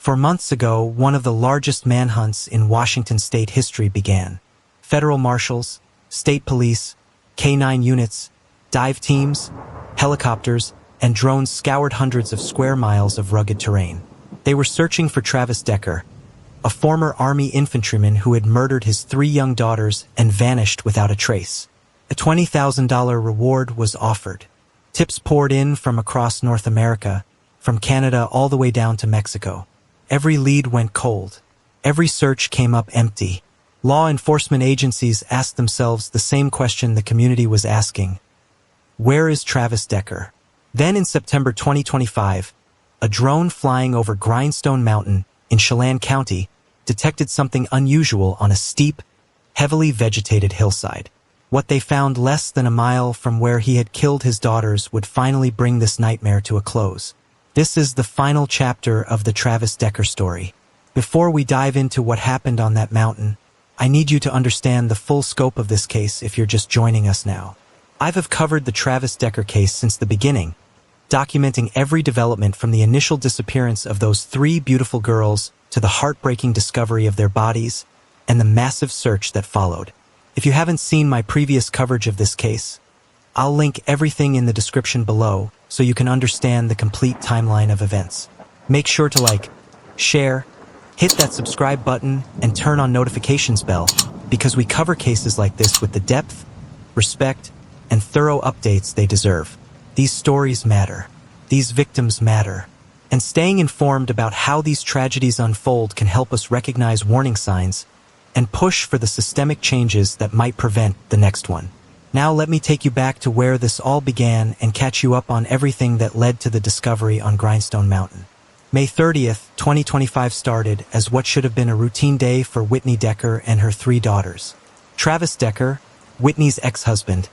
For months ago, one of the largest manhunts in Washington state history began. Federal marshals, state police, K-9 units, dive teams, helicopters, and drones scoured hundreds of square miles of rugged terrain. They were searching for Travis Decker, a former Army infantryman who had murdered his 3 young daughters and vanished without a trace. A $20,000 reward was offered. Tips poured in from across North America, from Canada all the way down to Mexico. Every lead went cold. Every search came up empty. Law enforcement agencies asked themselves the same question the community was asking. Where is Travis Decker? Then in September 2025, a drone flying over Grindstone Mountain in Chelan County detected something unusual on a steep, heavily vegetated hillside. What they found less than a mile from where he had killed his daughters would finally bring this nightmare to a close. This is the final chapter of the Travis Decker story. Before we dive into what happened on that mountain, I need you to understand the full scope of this case if you're just joining us now. I've covered the Travis Decker case since the beginning, documenting every development from the initial disappearance of those 3 beautiful girls to the heartbreaking discovery of their bodies and the massive search that followed. If you haven't seen my previous coverage of this case, I'll link everything in the description below so you can understand the complete timeline of events. Make sure to like, share, hit that subscribe button, and turn on notifications bell because we cover cases like this with the depth, respect, and thorough updates they deserve. These stories matter. These victims matter. And staying informed about how these tragedies unfold can help us recognize warning signs and push for the systemic changes that might prevent the next one. Now let me take you back to where this all began and catch you up on everything that led to the discovery on Grindstone Mountain. May 30th, 2025 started as what should have been a routine day for Whitney Decker and her 3 daughters. Travis Decker, Whitney's ex-husband,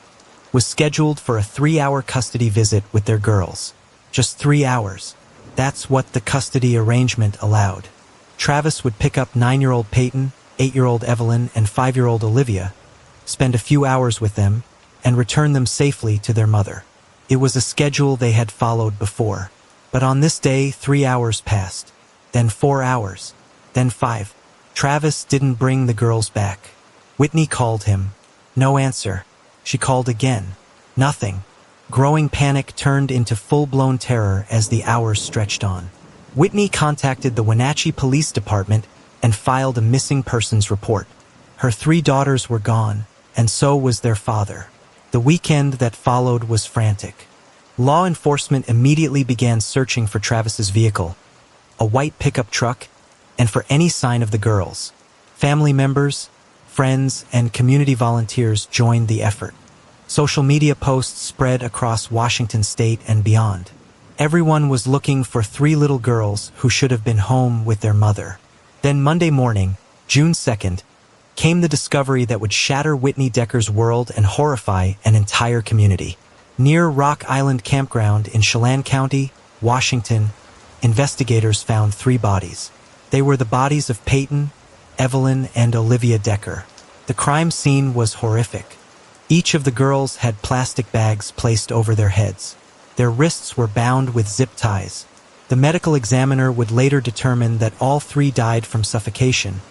was scheduled for a 3-hour custody visit with their girls. Just 3 hours. That's what the custody arrangement allowed. Travis would pick up 9-year-old Paityn, 8-year-old Evelyn, and 5-year-old Olivia, spend a few hours with them, and return them safely to their mother. It was a schedule they had followed before. But on this day, 3 hours passed, then 4 hours, then 5. Travis didn't bring the girls back. Whitney called him. No answer. She called again. Nothing. Growing panic turned into full-blown terror as the hours stretched on. Whitney contacted the Wenatchee Police Department and filed a missing persons report. Her 3 daughters were gone, and so was their father. The weekend that followed was frantic. Law enforcement immediately began searching for Travis's vehicle, a white pickup truck, and for any sign of the girls. Family members, friends, and community volunteers joined the effort. Social media posts spread across Washington state and beyond. Everyone was looking for 3 little girls who should have been home with their mother. Then Monday morning, June 2nd, came the discovery that would shatter Whitney Decker's world and horrify an entire community. Near Rock Island Campground in Chelan County, Washington, investigators found 3 bodies. They were the bodies of Paityn, Evelyn, and Olivia Decker. The crime scene was horrific. Each of the girls had plastic bags placed over their heads. Their wrists were bound with zip ties. The medical examiner would later determine that all 3 died from suffocation,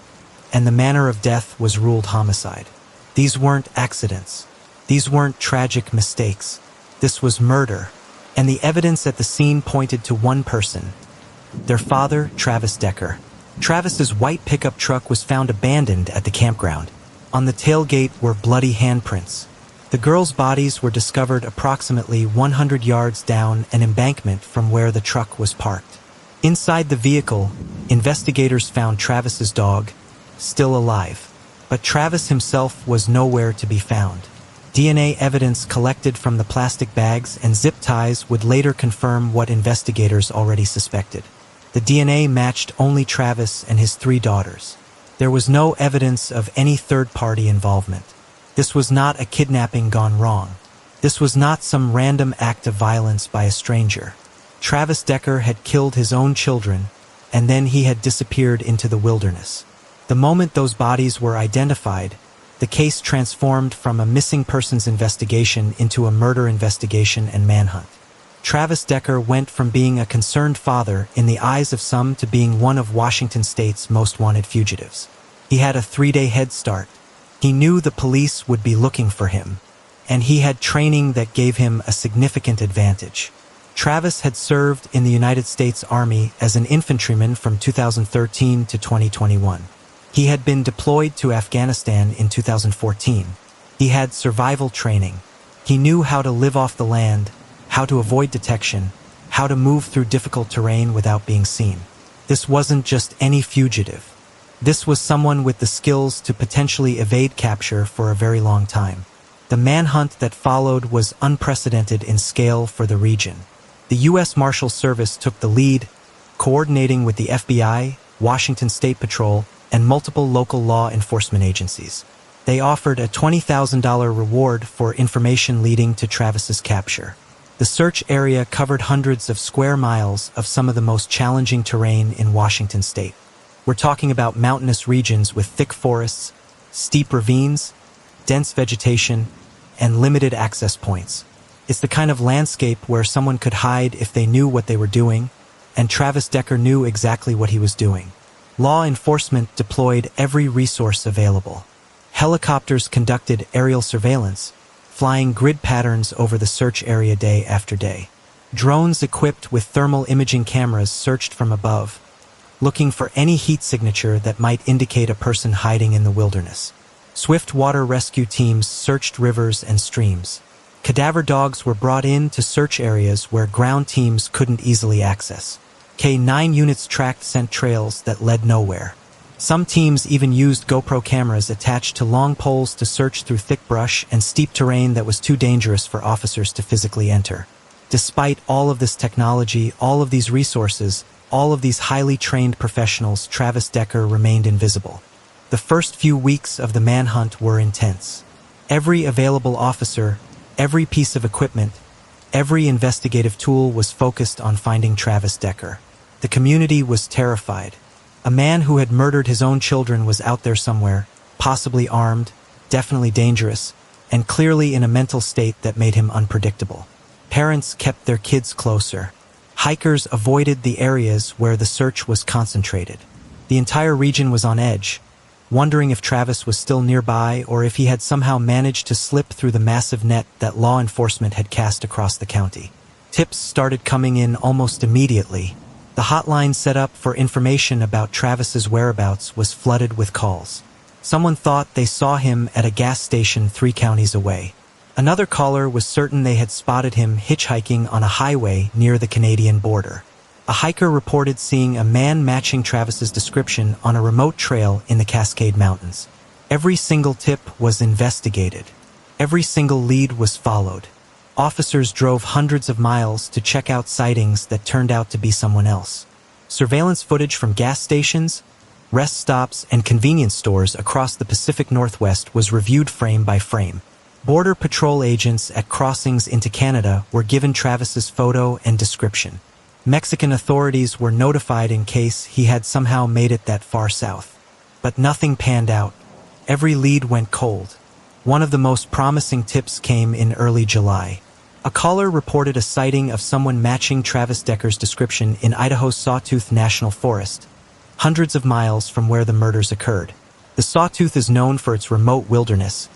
and the manner of death was ruled homicide. These weren't accidents. These weren't tragic mistakes. This was murder, and the evidence at the scene pointed to one person, their father, Travis Decker. Travis's white pickup truck was found abandoned at the campground. On the tailgate were bloody handprints. The girls' bodies were discovered approximately 100 yards down an embankment from where the truck was parked. Inside the vehicle, investigators found Travis's dog, still alive, but Travis himself was nowhere to be found. DNA evidence collected from the plastic bags and zip ties would later confirm what investigators already suspected. The DNA matched only Travis and his 3 daughters. There was no evidence of any third-party involvement. This was not a kidnapping gone wrong. This was not some random act of violence by a stranger. Travis Decker had killed his own children, and then he had disappeared into the wilderness. The moment those bodies were identified, the case transformed from a missing persons investigation into a murder investigation and manhunt. Travis Decker went from being a concerned father in the eyes of some to being one of Washington state's most wanted fugitives. He had a 3-day head start. He knew the police would be looking for him, and he had training that gave him a significant advantage. Travis had served in the United States Army as an infantryman from 2013 to 2021. He had been deployed to Afghanistan in 2014. He had survival training. He knew how to live off the land, how to avoid detection, how to move through difficult terrain without being seen. This wasn't just any fugitive. This was someone with the skills to potentially evade capture for a very long time. The manhunt that followed was unprecedented in scale for the region. The U.S. Marshal Service took the lead, coordinating with the FBI, Washington State Patrol, and multiple local law enforcement agencies. They offered a $20,000 reward for information leading to Travis's capture. The search area covered hundreds of square miles of some of the most challenging terrain in Washington state. We're talking about mountainous regions with thick forests, steep ravines, dense vegetation, and limited access points. It's the kind of landscape where someone could hide if they knew what they were doing, and Travis Decker knew exactly what he was doing. Law enforcement deployed every resource available. Helicopters conducted aerial surveillance, flying grid patterns over the search area day after day. Drones equipped with thermal imaging cameras searched from above, looking for any heat signature that might indicate a person hiding in the wilderness. Swift water rescue teams searched rivers and streams. Cadaver dogs were brought in to search areas where ground teams couldn't easily access. K9 units tracked scent trails that led nowhere. Some teams even used GoPro cameras attached to long poles to search through thick brush and steep terrain that was too dangerous for officers to physically enter. Despite all of this technology, all of these resources, all of these highly trained professionals, Travis Decker remained invisible. The first few weeks of the manhunt were intense. Every available officer, every piece of equipment, every investigative tool was focused on finding Travis Decker. The community was terrified. A man who had murdered his own children was out there somewhere, possibly armed, definitely dangerous, and clearly in a mental state that made him unpredictable. Parents kept their kids closer. Hikers avoided the areas where the search was concentrated. The entire region was on edge, wondering if Travis was still nearby or if he had somehow managed to slip through the massive net that law enforcement had cast across the county. Tips started coming in almost immediately. The hotline set up for information about Travis's whereabouts was flooded with calls. Someone thought they saw him at a gas station 3 counties away. Another caller was certain they had spotted him hitchhiking on a highway near the Canadian border. A hiker reported seeing a man matching Travis's description on a remote trail in the Cascade Mountains. Every single tip was investigated. Every single lead was followed. Officers drove hundreds of miles to check out sightings that turned out to be someone else. Surveillance footage from gas stations, rest stops, and convenience stores across the Pacific Northwest was reviewed frame by frame. Border Patrol agents at crossings into Canada were given Travis's photo and description. Mexican authorities were notified in case he had somehow made it that far south. But nothing panned out. Every lead went cold. One of the most promising tips came in early July. A caller reported a sighting of someone matching Travis Decker's description in Idaho's Sawtooth National Forest, hundreds of miles from where the murders occurred. The Sawtooth is known for its remote wilderness,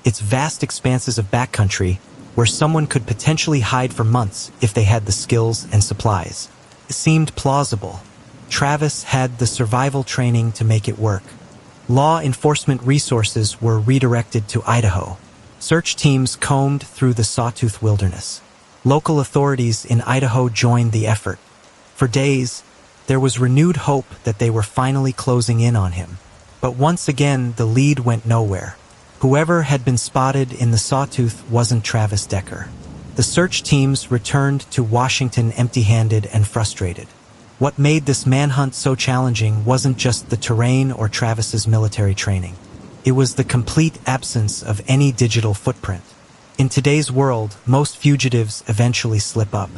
its vast expanses of backcountry, where someone could potentially hide for months if they had the skills and supplies. It seemed plausible. Travis had the survival training to make it work. Law enforcement resources were redirected to Idaho. Search teams combed through the Sawtooth Wilderness. Local authorities in Idaho joined the effort. For days, there was renewed hope that they were finally closing in on him. But once again, the lead went nowhere. Whoever had been spotted in the Sawtooth wasn't Travis Decker. The search teams returned to Washington empty-handed and frustrated. What made this manhunt so challenging wasn't just the terrain or Travis's military training. It was the complete absence of any digital footprint. In today's world, most fugitives eventually slip up.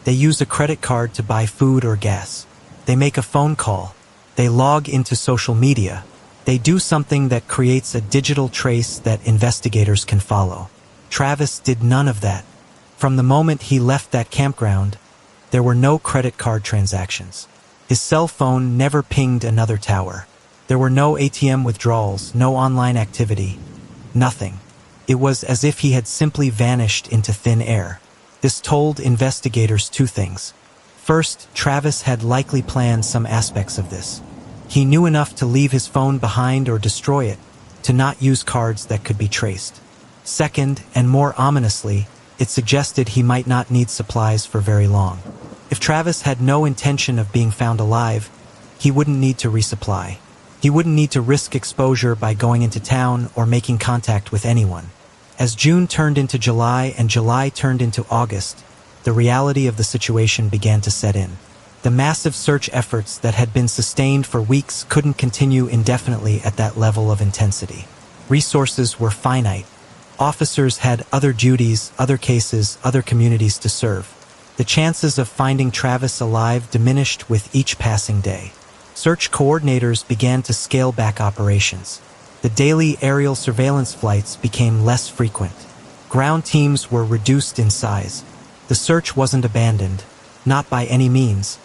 They use a credit card to buy food or gas. They make a phone call. They log into social media. They do something that creates a digital trace that investigators can follow. Travis did none of that. From the moment he left that campground, there were no credit card transactions. His cell phone never pinged another tower. There were no ATM withdrawals, no online activity, nothing. It was as if he had simply vanished into thin air. This told investigators two things. First, Travis had likely planned some aspects of this. He knew enough to leave his phone behind or destroy it, to not use cards that could be traced. Second, and more ominously, it suggested he might not need supplies for very long. If Travis had no intention of being found alive, he wouldn't need to resupply. He wouldn't need to risk exposure by going into town or making contact with anyone. As June turned into July and July turned into August, the reality of the situation began to set in. The massive search efforts that had been sustained for weeks couldn't continue indefinitely at that level of intensity. Resources were finite. Officers had other duties, other cases, other communities to serve. The chances of finding Travis alive diminished with each passing day. Search coordinators began to scale back operations. The daily aerial surveillance flights became less frequent. Ground teams were reduced in size. The search wasn't abandoned, not by any means,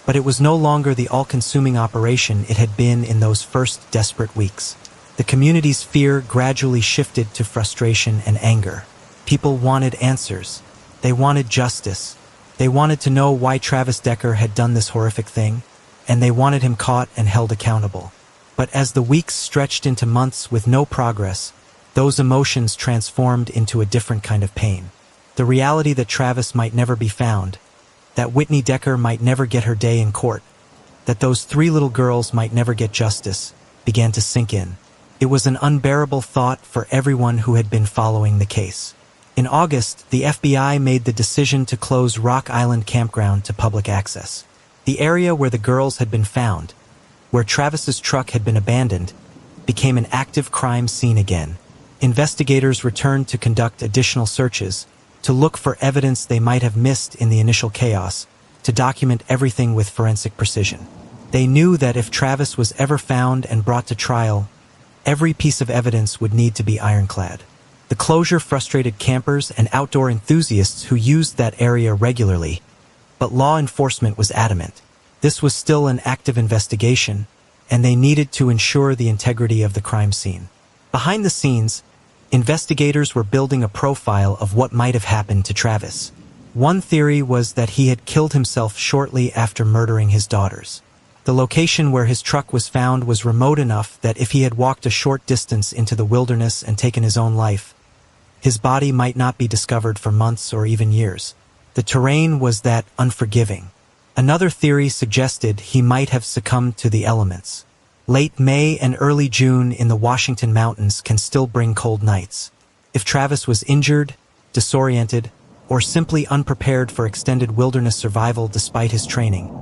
but it was no longer the all-consuming operation it had been in those first desperate weeks. The community's fear gradually shifted to frustration and anger. People wanted answers. They wanted justice. They wanted to know why Travis Decker had done this horrific thing, and they wanted him caught and held accountable. But as the weeks stretched into months with no progress, those emotions transformed into a different kind of pain. The reality that Travis might never be found, that Whitney Decker might never get her day in court, that those 3 little girls might never get justice, began to sink in. It was an unbearable thought for everyone who had been following the case. In August, the FBI made the decision to close Rock Island Campground to public access. The area where the girls had been found, where Travis's truck had been abandoned, became an active crime scene again. Investigators returned to conduct additional searches, to look for evidence they might have missed in the initial chaos, to document everything with forensic precision. They knew that if Travis was ever found and brought to trial, every piece of evidence would need to be ironclad. The closure frustrated campers and outdoor enthusiasts who used that area regularly, but law enforcement was adamant. This was still an active investigation, and they needed to ensure the integrity of the crime scene. Behind the scenes, investigators were building a profile of what might have happened to Travis. One theory was that he had killed himself shortly after murdering his daughters. The location where his truck was found was remote enough that if he had walked a short distance into the wilderness and taken his own life, his body might not be discovered for months or even years. The terrain was that unforgiving. Another theory suggested he might have succumbed to the elements. Late May and early June in the Washington mountains can still bring cold nights. If Travis was injured, disoriented, or simply unprepared for extended wilderness survival despite his training,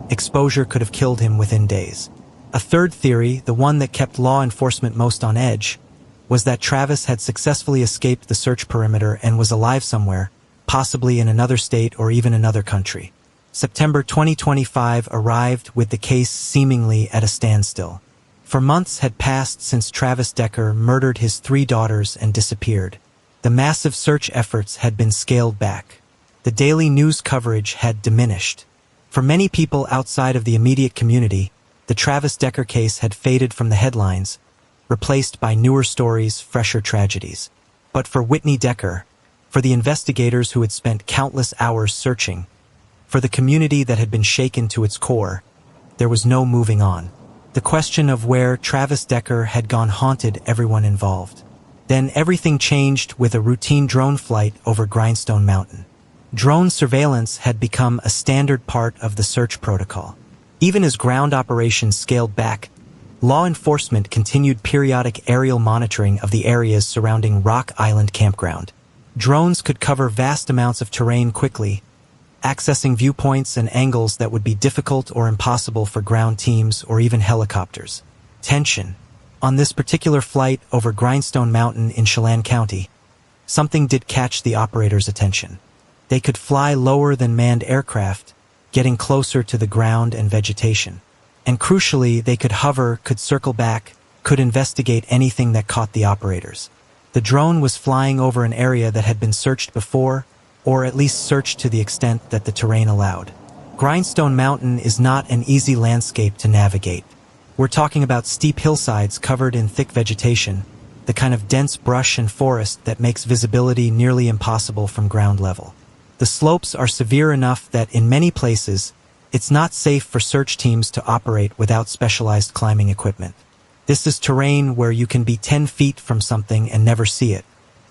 exposure could have killed him within days. A third theory, the one that kept law enforcement most on edge, was that Travis had successfully escaped the search perimeter and was alive somewhere, possibly in another state or even another country. September 2025 arrived with the case seemingly at a standstill. For months had passed since Travis Decker murdered his 3 daughters and disappeared. The massive search efforts had been scaled back. The daily news coverage had diminished. For many people outside of the immediate community, the Travis Decker case had faded from the headlines, replaced by newer stories, fresher tragedies. But for Whitney Decker, for the investigators who had spent countless hours searching, for the community that had been shaken to its core, there was no moving on. The question of where Travis Decker had gone haunted everyone involved. Then everything changed with a routine drone flight over Grindstone Mountain. Drone surveillance had become a standard part of the search protocol. Even as ground operations scaled back, law enforcement continued periodic aerial monitoring of the areas surrounding Rock Island Campground. Drones could cover vast amounts of terrain quickly, accessing viewpoints and angles that would be difficult or impossible for ground teams or even helicopters. Tension. On this particular flight over Grindstone Mountain in Chelan County, something did catch the operators' attention. They could fly lower than manned aircraft, getting closer to the ground and vegetation. And crucially, they could hover, could circle back, could investigate anything that caught the operators. The drone was flying over an area that had been searched before, or at least searched to the extent that the terrain allowed. Grindstone Mountain is not an easy landscape to navigate. We're talking about steep hillsides covered in thick vegetation, the kind of dense brush and forest that makes visibility nearly impossible from ground level. The slopes are severe enough that in many places, it's not safe for search teams to operate without specialized climbing equipment. This is terrain where you can be 10 feet from something and never see it.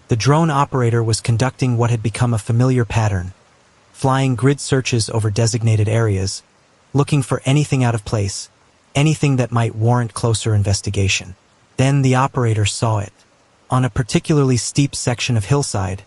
The drone operator was conducting what had become a familiar pattern, flying grid searches over designated areas, looking for anything out of place, anything that might warrant closer investigation. Then the operator saw it. On a particularly steep section of hillside,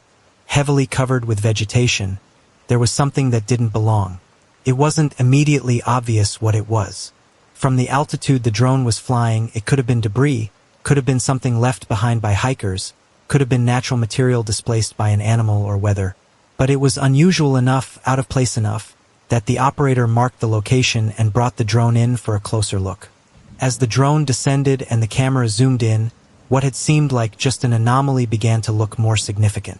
heavily covered with vegetation, there was something that didn't belong. It wasn't immediately obvious what it was. From the altitude the drone was flying, it could have been debris, could have been something left behind by hikers, could have been natural material displaced by an animal or weather. But it was unusual enough, out of place enough, that the operator marked the location and brought the drone in for a closer look. As the drone descended and the camera zoomed in, what had seemed like just an anomaly began to look more significant.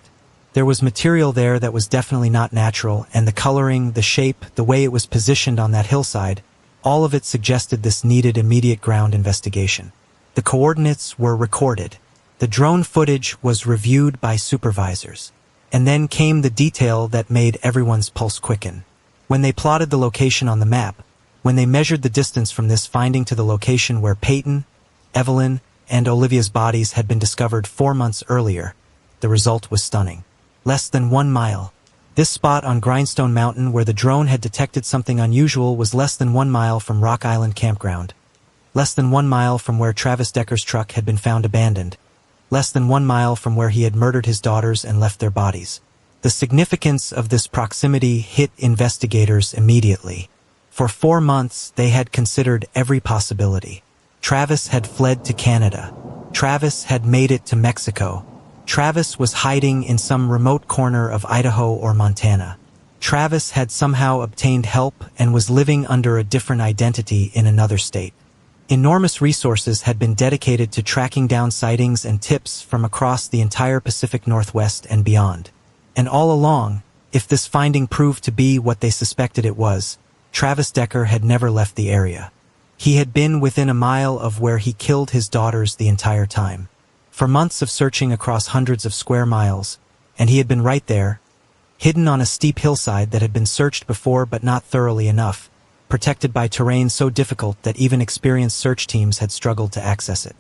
There was material there that was definitely not natural, and the coloring, the shape, the way it was positioned on that hillside, all of it suggested this needed immediate ground investigation. The coordinates were recorded. The drone footage was reviewed by supervisors. And then came the detail that made everyone's pulse quicken. When they plotted the location on the map, when they measured the distance from this finding to the location where Paityn, Evelyn, and Olivia's bodies had been discovered 4 months earlier, the result was stunning. Less than 1 mile. This spot on Grindstone Mountain where the drone had detected something unusual was less than 1 mile from Rock Island Campground. Less than 1 mile from where Travis Decker's truck had been found abandoned. Less than 1 mile from where he had murdered his daughters and left their bodies. The significance of this proximity hit investigators immediately. For 4 months, they had considered every possibility. Travis had fled to Canada. Travis had made it to Mexico. Travis was hiding in some remote corner of Idaho or Montana. Travis had somehow obtained help and was living under a different identity in another state. Enormous resources had been dedicated to tracking down sightings and tips from across the entire Pacific Northwest and beyond. And all along, if this finding proved to be what they suspected it was, Travis Decker had never left the area. He had been within a mile of where he killed his daughters the entire time. For months of searching across hundreds of square miles, and he had been right there, hidden on a steep hillside that had been searched before but not thoroughly enough, protected by terrain so difficult that even experienced search teams had struggled to access it.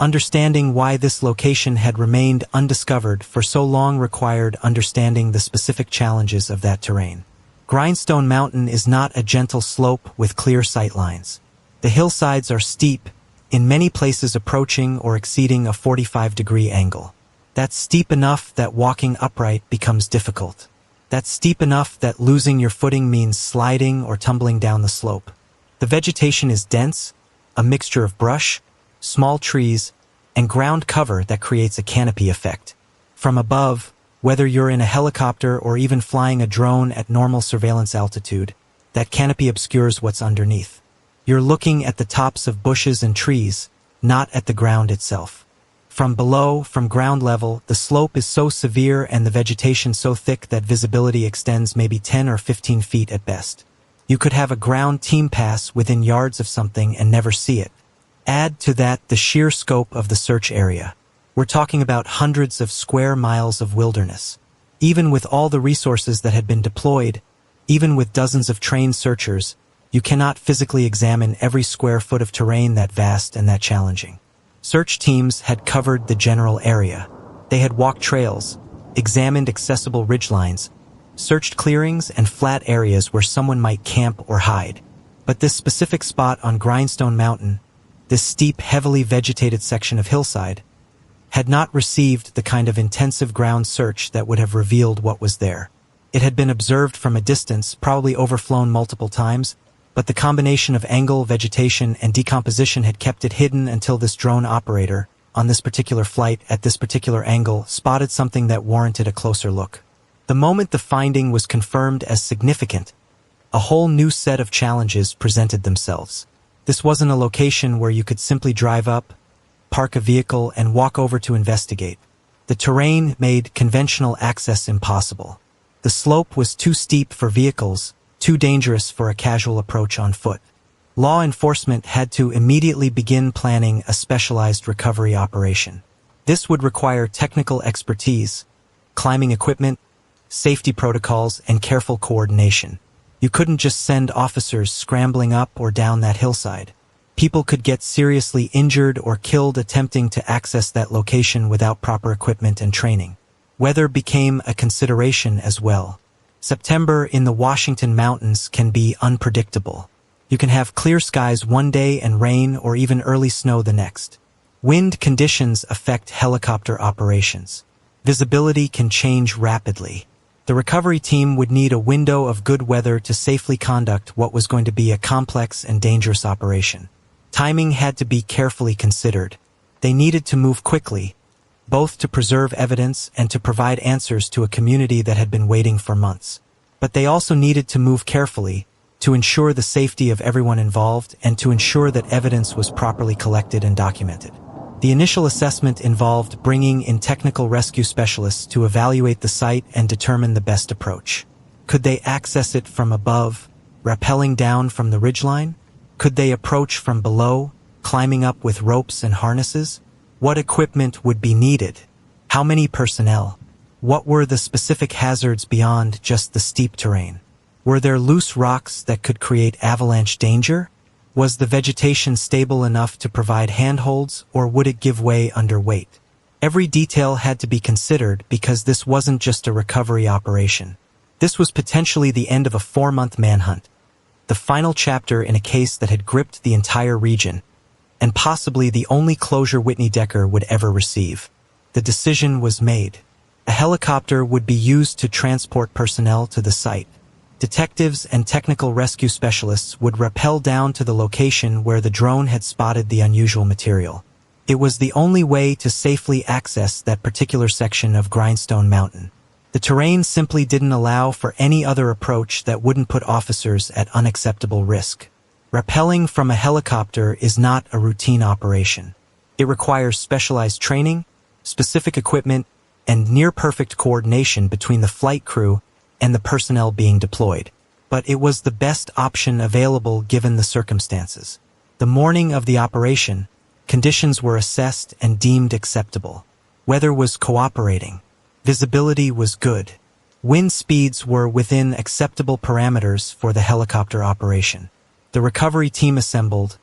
Understanding why this location had remained undiscovered for so long required understanding the specific challenges of that terrain. Grindstone Mountain is not a gentle slope with clear sightlines. The hillsides are steep, in many places approaching or exceeding a 45-degree angle. That's steep enough that walking upright becomes difficult. That's steep enough that losing your footing means sliding or tumbling down the slope. The vegetation is dense, a mixture of brush, small trees, and ground cover that creates a canopy effect. From above, whether you're in a helicopter or even flying a drone at normal surveillance altitude, that canopy obscures what's underneath. You're looking at the tops of bushes and trees, not at the ground itself. From below, from ground level, the slope is so severe and the vegetation so thick that visibility extends maybe 10 or 15 feet at best. You could have a ground team pass within yards of something and never see it. Add to that the sheer scope of the search area. We're talking about hundreds of square miles of wilderness. Even with all the resources that had been deployed, even with dozens of trained searchers, you cannot physically examine every square foot of terrain that vast and that challenging. Search teams had covered the general area. They had walked trails, examined accessible ridgelines, searched clearings and flat areas where someone might camp or hide. But this specific spot on Grindstone Mountain, this steep, heavily vegetated section of hillside, had not received the kind of intensive ground search that would have revealed what was there. It had been observed from a distance, probably overflown multiple times, but the combination of angle, vegetation, and decomposition had kept it hidden until this drone operator, on this particular flight, at this particular angle, spotted something that warranted a closer look. The moment the finding was confirmed as significant, a whole new set of challenges presented themselves. This wasn't a location where you could simply drive up, park a vehicle, and walk over to investigate. The terrain made conventional access impossible. The slope was too steep for vehicles, too dangerous for a casual approach on foot. Law enforcement had to immediately begin planning a specialized recovery operation. This would require technical expertise, climbing equipment, safety protocols, and careful coordination. You couldn't just send officers scrambling up or down that hillside. People could get seriously injured or killed attempting to access that location without proper equipment and training. Weather became a consideration as well. September in the Washington mountains can be unpredictable. You can have clear skies one day and rain or even early snow the next. Wind conditions affect helicopter operations. Visibility can change rapidly. The recovery team would need a window of good weather to safely conduct what was going to be a complex and dangerous operation. Timing had to be carefully considered. They needed to move quickly, both to preserve evidence and to provide answers to a community that had been waiting for months. But they also needed to move carefully to ensure the safety of everyone involved and to ensure that evidence was properly collected and documented. The initial assessment involved bringing in technical rescue specialists to evaluate the site and determine the best approach. Could they access it from above, rappelling down from the ridgeline? Could they approach from below, climbing up with ropes and harnesses? What equipment would be needed? How many personnel? What were the specific hazards beyond just the steep terrain? Were there loose rocks that could create avalanche danger? Was the vegetation stable enough to provide handholds, or would it give way under weight? Every detail had to be considered because this wasn't just a recovery operation. This was potentially the end of a 4-month manhunt, the final chapter in a case that had gripped the entire region, and possibly the only closure Whitney Decker would ever receive. The decision was made. A helicopter would be used to transport personnel to the site. Detectives and technical rescue specialists would rappel down to the location where the drone had spotted the unusual material. It was the only way to safely access that particular section of Grindstone Mountain. The terrain simply didn't allow for any other approach that wouldn't put officers at unacceptable risk. Rappelling from a helicopter is not a routine operation. It requires specialized training, specific equipment, and near-perfect coordination between the flight crew and the personnel being deployed. But it was the best option available given the circumstances. The morning of the operation, conditions were assessed and deemed acceptable. Weather was cooperating. Visibility was good. Wind speeds were within acceptable parameters for the helicopter operation. The recovery team assembled,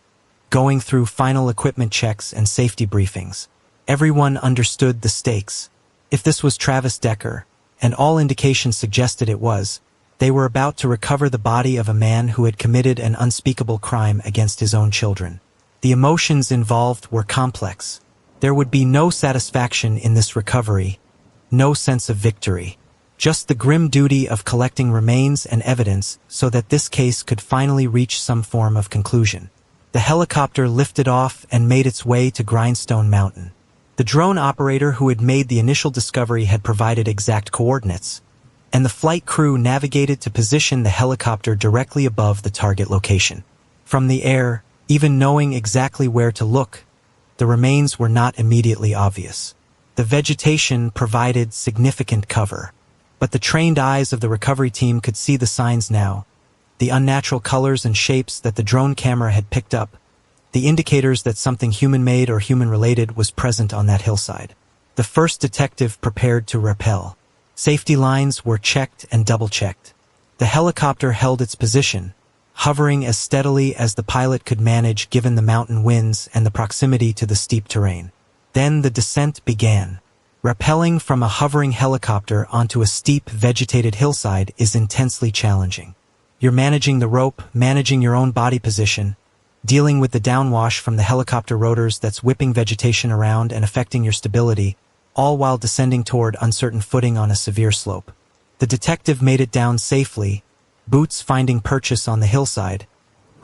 going through final equipment checks and safety briefings. Everyone understood the stakes. If this was Travis Decker, and all indications suggested it was, they were about to recover the body of a man who had committed an unspeakable crime against his own children. The emotions involved were complex. There would be no satisfaction in this recovery, no sense of victory. Just the grim duty of collecting remains and evidence so that this case could finally reach some form of conclusion. The helicopter lifted off and made its way to Grindstone Mountain. The drone operator who had made the initial discovery had provided exact coordinates, and the flight crew navigated to position the helicopter directly above the target location. From the air, even knowing exactly where to look, the remains were not immediately obvious. The vegetation provided significant cover, but the trained eyes of the recovery team could see the signs now, the unnatural colors and shapes that the drone camera had picked up, the indicators that something human-made or human-related was present on that hillside. The first detective prepared to rappel. Safety lines were checked and double-checked. The helicopter held its position, hovering as steadily as the pilot could manage given the mountain winds and the proximity to the steep terrain. Then the descent began. Rappelling from a hovering helicopter onto a steep, vegetated hillside is intensely challenging. You're managing the rope, managing your own body position, dealing with the downwash from the helicopter rotors that's whipping vegetation around and affecting your stability, all while descending toward uncertain footing on a severe slope. The detective made it down safely, boots finding purchase on the hillside,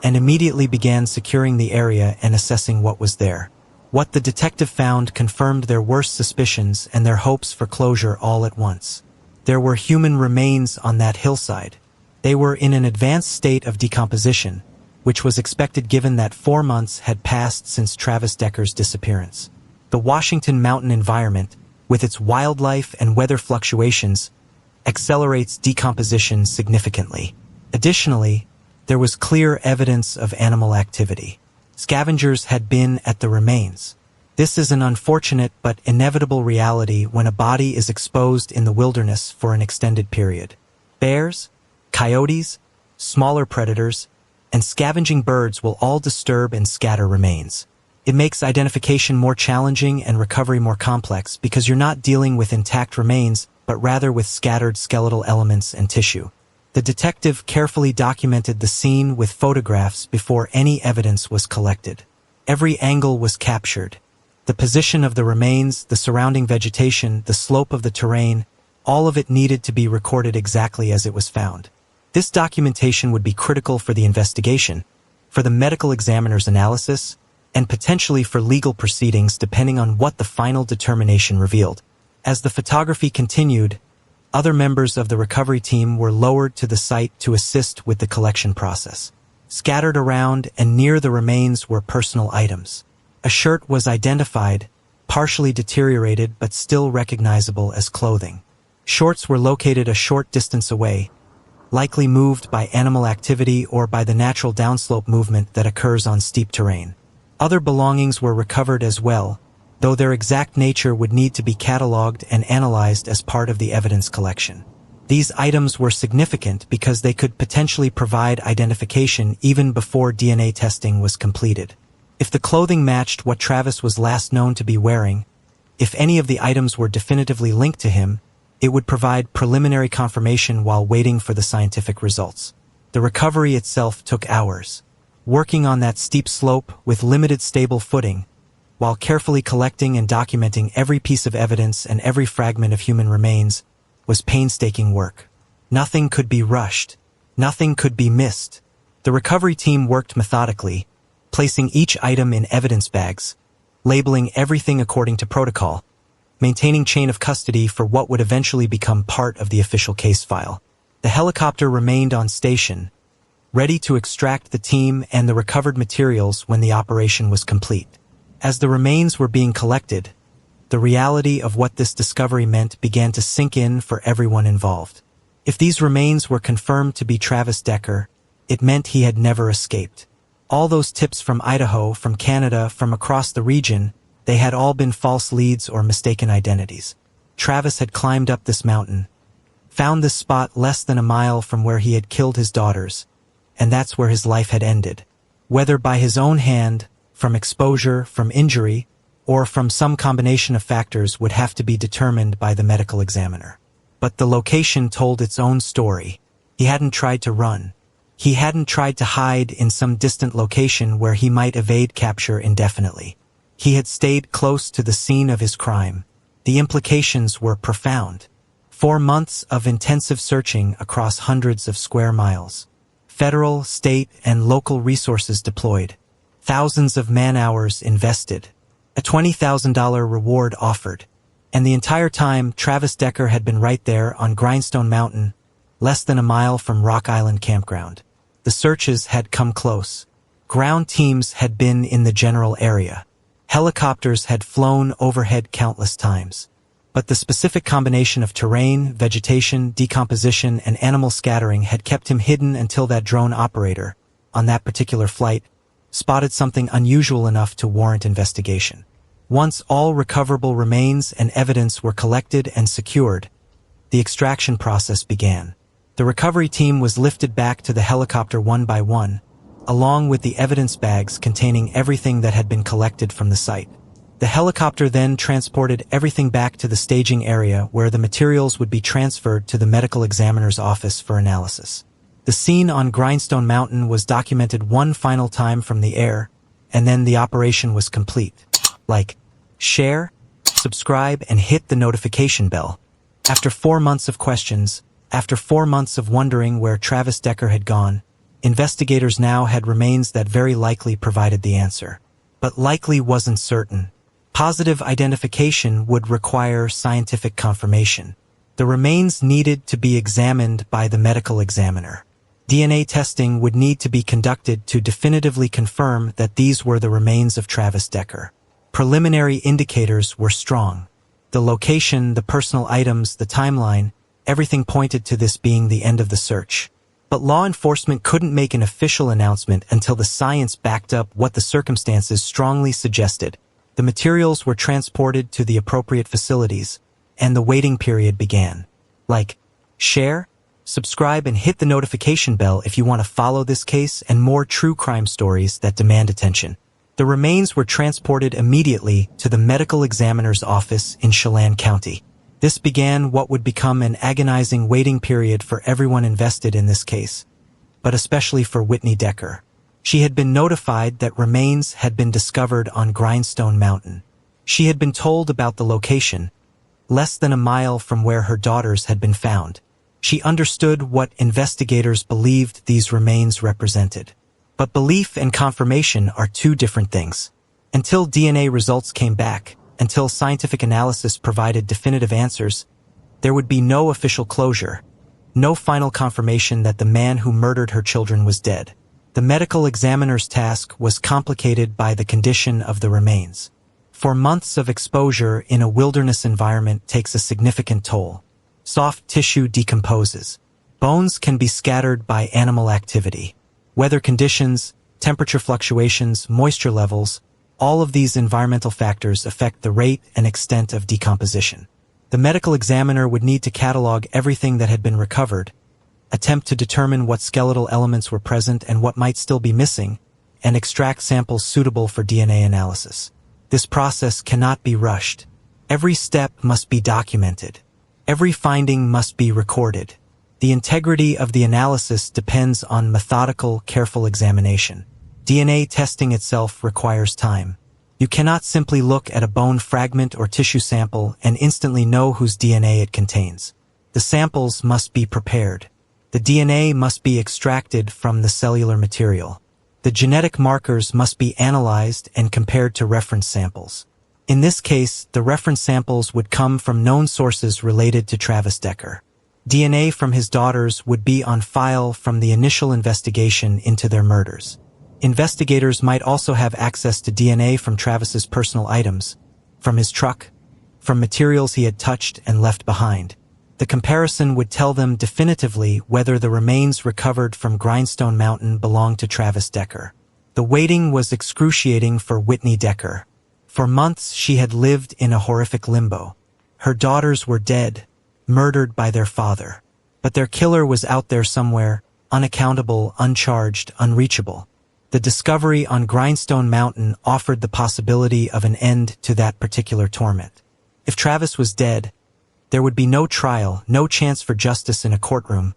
and immediately began securing the area and assessing what was there. What the detective found confirmed their worst suspicions and their hopes for closure all at once. There were human remains on that hillside. They were in an advanced state of decomposition, which was expected given that 4 months had passed since Travis Decker's disappearance. The Washington mountain environment, with its wildlife and weather fluctuations, accelerates decomposition significantly. Additionally, there was clear evidence of animal activity. Scavengers had been at the remains. This is an unfortunate but inevitable reality when a body is exposed in the wilderness for an extended period. Bears, coyotes, smaller predators, and scavenging birds will all disturb and scatter remains. It makes identification more challenging and recovery more complex because you're not dealing with intact remains, but rather with scattered skeletal elements and tissue. The detective carefully documented the scene with photographs before any evidence was collected. Every angle was captured. The position of the remains, the surrounding vegetation, the slope of the terrain, all of it needed to be recorded exactly as it was found. This documentation would be critical for the investigation, for the medical examiner's analysis, and potentially for legal proceedings depending on what the final determination revealed. As the photography continued, other members of the recovery team were lowered to the site to assist with the collection process. Scattered around and near the remains were personal items. A shirt was identified, partially deteriorated but still recognizable as clothing. Shorts were located a short distance away, likely moved by animal activity or by the natural downslope movement that occurs on steep terrain. Other belongings were recovered as well, though their exact nature would need to be cataloged and analyzed as part of the evidence collection. These items were significant because they could potentially provide identification even before DNA testing was completed. If the clothing matched what Travis was last known to be wearing, if any of the items were definitively linked to him, it would provide preliminary confirmation while waiting for the scientific results. The recovery itself took hours. Working on that steep slope with limited stable footing, while carefully collecting and documenting every piece of evidence and every fragment of human remains, was painstaking work. Nothing could be rushed. Nothing could be missed. The recovery team worked methodically, placing each item in evidence bags, labeling everything according to protocol, maintaining chain of custody for what would eventually become part of the official case file. The helicopter remained on station, ready to extract the team and the recovered materials when the operation was complete. As the remains were being collected, the reality of what this discovery meant began to sink in for everyone involved. If these remains were confirmed to be Travis Decker, it meant he had never escaped. All those tips from Idaho, from Canada, from across the region, they had all been false leads or mistaken identities. Travis had climbed up this mountain, found this spot less than a mile from where he had killed his daughters, and that's where his life had ended. Whether by his own hand, from exposure, from injury, or from some combination of factors would have to be determined by the medical examiner. But the location told its own story. He hadn't tried to run. He hadn't tried to hide in some distant location where he might evade capture indefinitely. He had stayed close to the scene of his crime. The implications were profound. 4 months of intensive searching across hundreds of square miles. Federal, state, and local resources deployed. Thousands of man-hours invested. A $20,000 reward offered. And the entire time, Travis Decker had been right there on Grindstone Mountain, less than a mile from Rock Island Campground. The searches had come close. Ground teams had been in the general area. Helicopters had flown overhead countless times. But the specific combination of terrain, vegetation, decomposition, and animal scattering had kept him hidden until that drone operator, on that particular flight, spotted something unusual enough to warrant investigation. Once all recoverable remains and evidence were collected and secured, the extraction process began. The recovery team was lifted back to the helicopter one by one, along with the evidence bags containing everything that had been collected from the site. The helicopter then transported everything back to the staging area where the materials would be transferred to the medical examiner's office for analysis. The scene on Grindstone Mountain was documented one final time from the air, and then the operation was complete. Like, share, subscribe, and hit the notification bell. After 4 months of questions, after 4 months of wondering where Travis Decker had gone, investigators now had remains that very likely provided the answer. But likely wasn't certain. Positive identification would require scientific confirmation. The remains needed to be examined by the medical examiner. DNA testing would need to be conducted to definitively confirm that these were the remains of Travis Decker. Preliminary indicators were strong. The location, the personal items, the timeline, Everything pointed to this being the end of the search. But law enforcement couldn't make an official announcement until the science backed up what the circumstances strongly suggested. The materials were transported to the appropriate facilities, and the waiting period began. Like, share, subscribe, and hit the notification bell if you want to follow this case and more true crime stories that demand attention. The remains were transported immediately to the medical examiner's office in Chelan County. This began what would become an agonizing waiting period for everyone invested in this case, but especially for Whitney Decker. She had been notified that remains had been discovered on Grindstone Mountain. She had been told about the location, less than a mile from where her daughters had been found. She understood what investigators believed these remains represented. But belief and confirmation are two different things. Until DNA results came back, until scientific analysis provided definitive answers, there would be no official closure, no final confirmation that the man who murdered her children was dead. The medical examiner's task was complicated by the condition of the remains. For months of exposure in a wilderness environment takes a significant toll. Soft tissue decomposes. Bones can be scattered by animal activity. Weather conditions, temperature fluctuations, moisture levels, all of these environmental factors affect the rate and extent of decomposition. The medical examiner would need to catalog everything that had been recovered, attempt to determine what skeletal elements were present and what might still be missing, and extract samples suitable for DNA analysis. This process cannot be rushed. Every step must be documented. Every finding must be recorded. The integrity of the analysis depends on methodical, careful examination. DNA testing itself requires time. You cannot simply look at a bone fragment or tissue sample and instantly know whose DNA it contains. The samples must be prepared. The DNA must be extracted from the cellular material. The genetic markers must be analyzed and compared to reference samples. In this case, the reference samples would come from known sources related to Travis Decker. DNA from his daughters would be on file from the initial investigation into their murders. Investigators might also have access to DNA from Travis's personal items, from his truck, from materials he had touched and left behind. The comparison would tell them definitively whether the remains recovered from Grindstone Mountain belonged to Travis Decker. The waiting was excruciating for Whitney Decker. For months she had lived in a horrific limbo. Her daughters were dead, murdered by their father. But their killer was out there somewhere, unaccountable, uncharged, unreachable. The discovery on Grindstone Mountain offered the possibility of an end to that particular torment. If Travis was dead, there would be no trial, no chance for justice in a courtroom,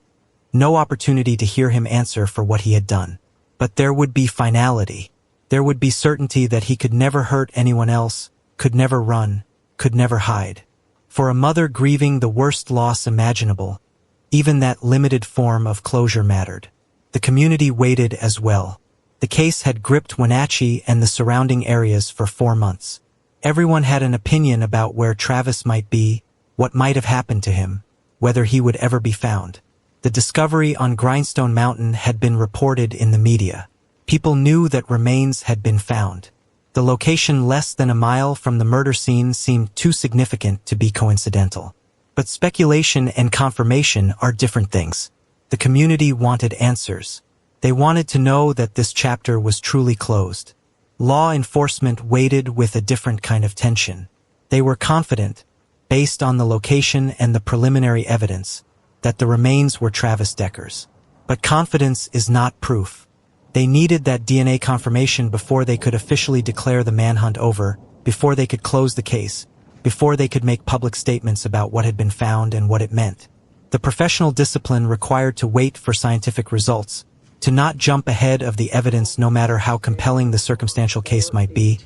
no opportunity to hear him answer for what he had done. But there would be finality. There would be certainty that he could never hurt anyone else, could never run, could never hide. For a mother grieving the worst loss imaginable, even that limited form of closure mattered. The community waited as well. The case had gripped Wenatchee and the surrounding areas for 4 months. Everyone had an opinion about where Travis might be, what might have happened to him, whether he would ever be found. The discovery on Grindstone Mountain had been reported in the media. People knew that remains had been found. The location less than a mile from the murder scene seemed too significant to be coincidental. But speculation and confirmation are different things. The community wanted answers. They wanted to know that this chapter was truly closed. Law enforcement waited with a different kind of tension. They were confident, based on the location and the preliminary evidence, that the remains were Travis Decker's. But confidence is not proof. They needed that DNA confirmation before they could officially declare the manhunt over, before they could close the case, before they could make public statements about what had been found and what it meant. The professional discipline required to wait for scientific results, to not jump ahead of the evidence no matter how compelling the circumstantial case might be,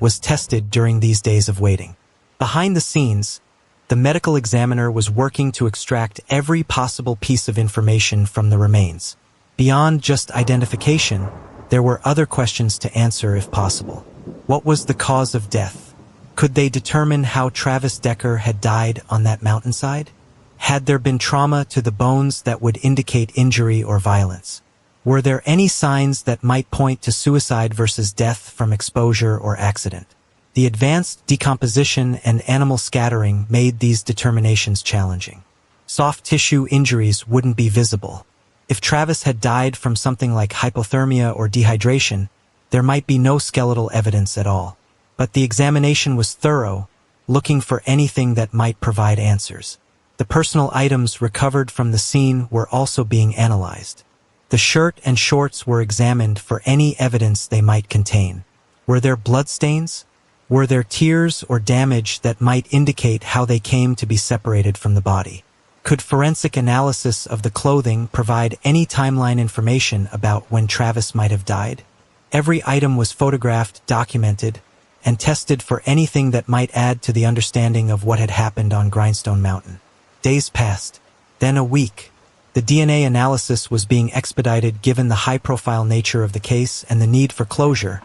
was tested during these days of waiting. Behind the scenes, the medical examiner was working to extract every possible piece of information from the remains. Beyond just identification, there were other questions to answer if possible. What was the cause of death? Could they determine how Travis Decker had died on that mountainside? Had there been trauma to the bones that would indicate injury or violence? Were there any signs that might point to suicide versus death from exposure or accident? The advanced decomposition and animal scattering made these determinations challenging. Soft tissue injuries wouldn't be visible. If Travis had died from something like hypothermia or dehydration, there might be no skeletal evidence at all. But the examination was thorough, looking for anything that might provide answers. The personal items recovered from the scene were also being analyzed. The shirt and shorts were examined for any evidence they might contain. Were there bloodstains? Were there tears or damage that might indicate how they came to be separated from the body? Could forensic analysis of the clothing provide any timeline information about when Travis might have died? Every item was photographed, documented, and tested for anything that might add to the understanding of what had happened on Grindstone Mountain. Days passed, then a week. The DNA analysis was being expedited given the high-profile nature of the case and the need for closure,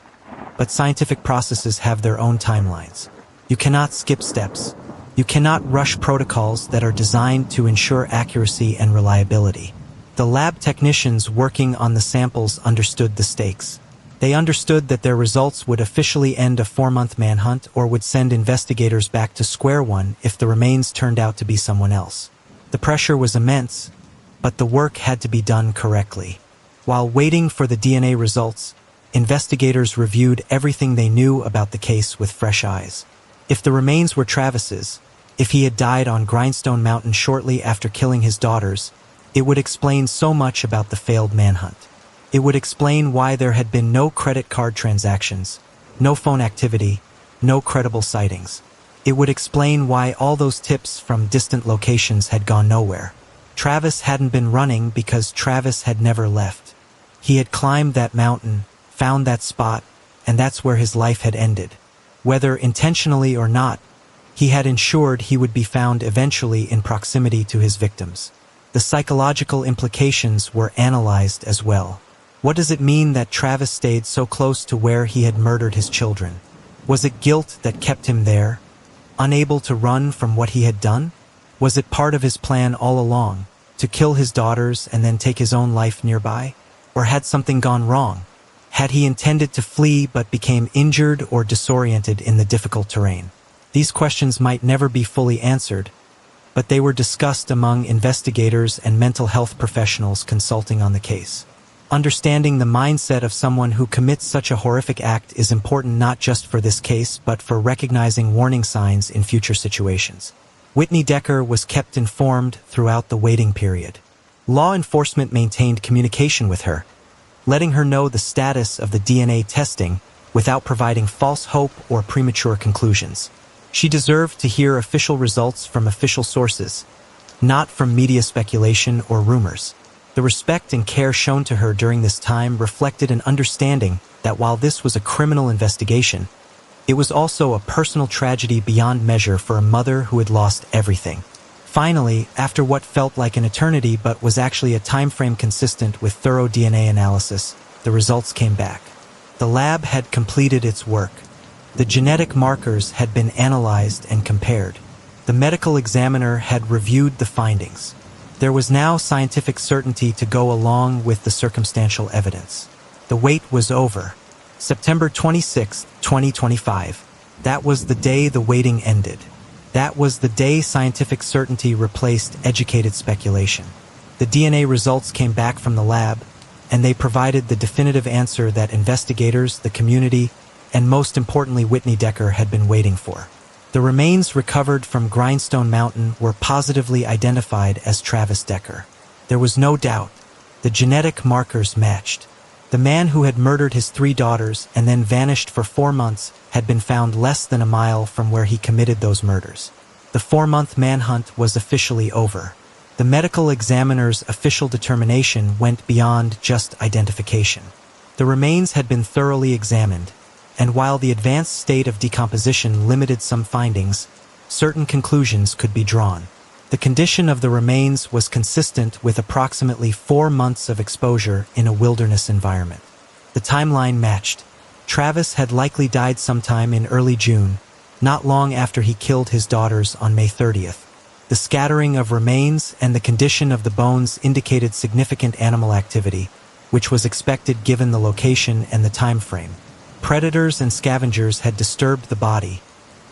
but scientific processes have their own timelines. You cannot skip steps. You cannot rush protocols that are designed to ensure accuracy and reliability. The lab technicians working on the samples understood the stakes. They understood that their results would officially end a 4-month manhunt or would send investigators back to square one if the remains turned out to be someone else. The pressure was immense, but the work had to be done correctly. While waiting for the DNA results, investigators reviewed everything they knew about the case with fresh eyes. If the remains were Travis's, if he had died on Grindstone Mountain shortly after killing his daughters, it would explain so much about the failed manhunt. It would explain why there had been no credit card transactions, no phone activity, no credible sightings. It would explain why all those tips from distant locations had gone nowhere. Travis hadn't been running because Travis had never left. He had climbed that mountain, found that spot, and that's where his life had ended. Whether intentionally or not, he had ensured he would be found eventually in proximity to his victims. The psychological implications were analyzed as well. What does it mean that Travis stayed so close to where he had murdered his children? Was it guilt that kept him there, unable to run from what he had done? Was it part of his plan all along, to kill his daughters and then take his own life nearby? Or had something gone wrong? Had he intended to flee but became injured or disoriented in the difficult terrain? These questions might never be fully answered, but they were discussed among investigators and mental health professionals consulting on the case. Understanding the mindset of someone who commits such a horrific act is important not just for this case but for recognizing warning signs in future situations. Whitney Decker was kept informed throughout the waiting period. Law enforcement maintained communication with her, letting her know the status of the DNA testing without providing false hope or premature conclusions. She deserved to hear official results from official sources, not from media speculation or rumors. The respect and care shown to her during this time reflected an understanding that while this was a criminal investigation, it was also a personal tragedy beyond measure for a mother who had lost everything. Finally, after what felt like an eternity but was actually a time frame consistent with thorough DNA analysis, the results came back. The lab had completed its work. The genetic markers had been analyzed and compared. The medical examiner had reviewed the findings. There was now scientific certainty to go along with the circumstantial evidence. The wait was over. September 26, 2025. That was the day the waiting ended. That was the day scientific certainty replaced educated speculation. The DNA results came back from the lab, and they provided the definitive answer that investigators, the community, and most importantly Whitney Decker had been waiting for. The remains recovered from Grindstone Mountain were positively identified as Travis Decker. There was no doubt. The genetic markers matched. The man who had murdered his 3 daughters and then vanished for 4 months had been found less than a mile from where he committed those murders. The 4-month manhunt was officially over. The medical examiner's official determination went beyond just identification. The remains had been thoroughly examined, and while the advanced state of decomposition limited some findings, certain conclusions could be drawn. The condition of the remains was consistent with approximately 4 months of exposure in a wilderness environment. The timeline matched. Travis had likely died sometime in early June, not long after he killed his daughters on May 30th. The scattering of remains and the condition of the bones indicated significant animal activity, which was expected given the location and the time frame. Predators and scavengers had disturbed the body,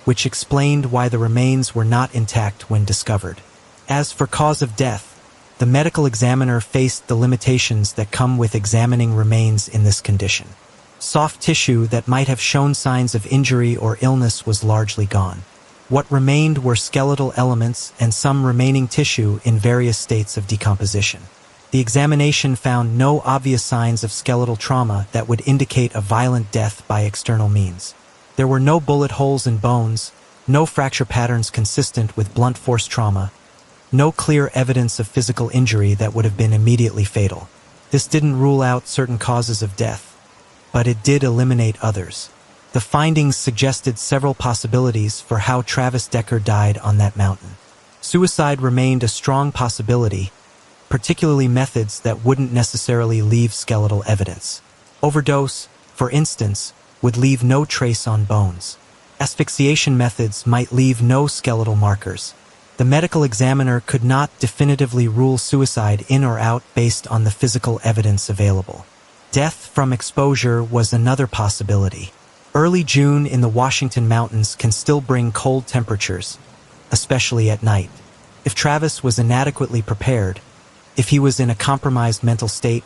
which explained why the remains were not intact when discovered. As for cause of death, the medical examiner faced the limitations that come with examining remains in this condition. Soft tissue that might have shown signs of injury or illness was largely gone. What remained were skeletal elements and some remaining tissue in various states of decomposition. The examination found no obvious signs of skeletal trauma that would indicate a violent death by external means. There were no bullet holes in bones, no fracture patterns consistent with blunt force trauma, no clear evidence of physical injury that would have been immediately fatal. This didn't rule out certain causes of death, but it did eliminate others. The findings suggested several possibilities for how Travis Decker died on that mountain. Suicide remained a strong possibility, particularly methods that wouldn't necessarily leave skeletal evidence. Overdose, for instance, would leave no trace on bones. Asphyxiation methods might leave no skeletal markers. The medical examiner could not definitively rule suicide in or out based on the physical evidence available. Death from exposure was another possibility. Early June in the Washington mountains can still bring cold temperatures, especially at night. If Travis was inadequately prepared, if he was in a compromised mental state,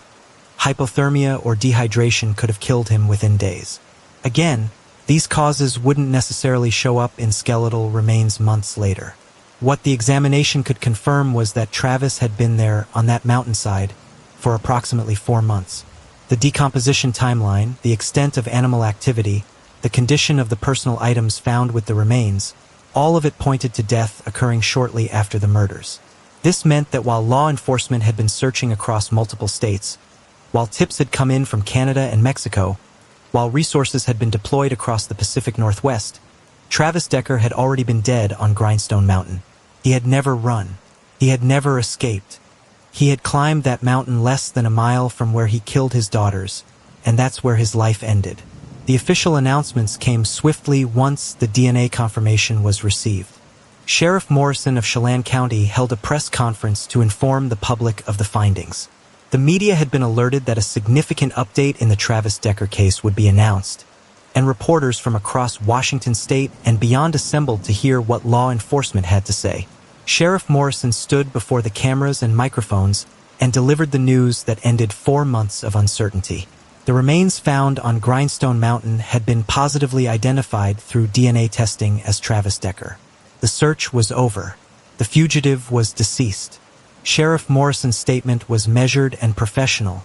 hypothermia or dehydration could have killed him within days. Again, these causes wouldn't necessarily show up in skeletal remains months later. What the examination could confirm was that Travis had been there on that mountainside for approximately 4 months. The decomposition timeline, the extent of animal activity, the condition of the personal items found with the remains, all of it pointed to death occurring shortly after the murders. This meant that while law enforcement had been searching across multiple states, while tips had come in from Canada and Mexico, while resources had been deployed across the Pacific Northwest, Travis Decker had already been dead on Grindstone Mountain. He had never run. He had never escaped. He had climbed that mountain less than a mile from where he killed his daughters, and that's where his life ended. The official announcements came swiftly once the DNA confirmation was received. Sheriff Morrison of Chelan County held a press conference to inform the public of the findings. The media had been alerted that a significant update in the Travis Decker case would be announced, and reporters from across Washington state and beyond assembled to hear what law enforcement had to say. Sheriff Morrison stood before the cameras and microphones and delivered the news that ended 4 months of uncertainty. The remains found on Grindstone Mountain had been positively identified through DNA testing as Travis Decker. The search was over. The fugitive was deceased. Sheriff Morrison's statement was measured and professional,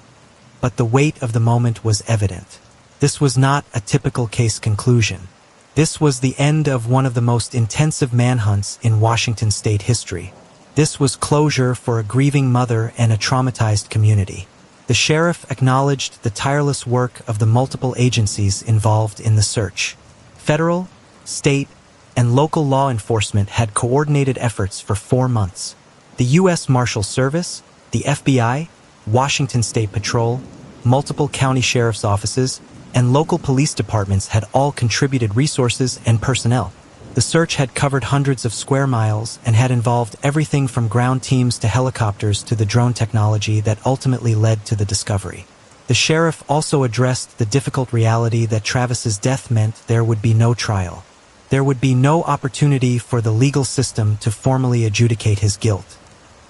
but the weight of the moment was evident. This was not a typical case conclusion. This was the end of one of the most intensive manhunts in Washington state history. This was closure for a grieving mother and a traumatized community. The sheriff acknowledged the tireless work of the multiple agencies involved in the search. Federal, state, and local law enforcement had coordinated efforts for 4 months. The U.S. Marshal Service, the FBI, Washington State Patrol, multiple county sheriff's offices, and local police departments had all contributed resources and personnel. The search had covered hundreds of square miles and had involved everything from ground teams to helicopters to the drone technology that ultimately led to the discovery. The sheriff also addressed the difficult reality that Travis's death meant there would be no trial. There would be no opportunity for the legal system to formally adjudicate his guilt.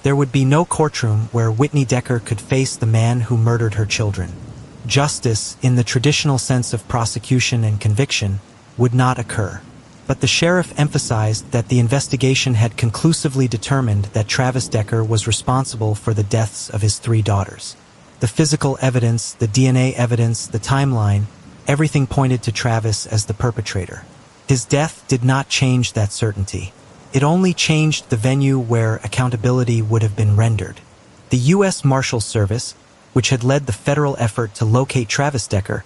There would be no courtroom where Whitney Decker could face the man who murdered her children. Justice, in the traditional sense of prosecution and conviction, would not occur. But the sheriff emphasized that the investigation had conclusively determined that Travis Decker was responsible for the deaths of his 3 daughters. The physical evidence, the DNA evidence, the timeline, everything pointed to Travis as the perpetrator. His death did not change that certainty. It only changed the venue where accountability would have been rendered. The U.S. Marshal Service, which had led the federal effort to locate Travis Decker,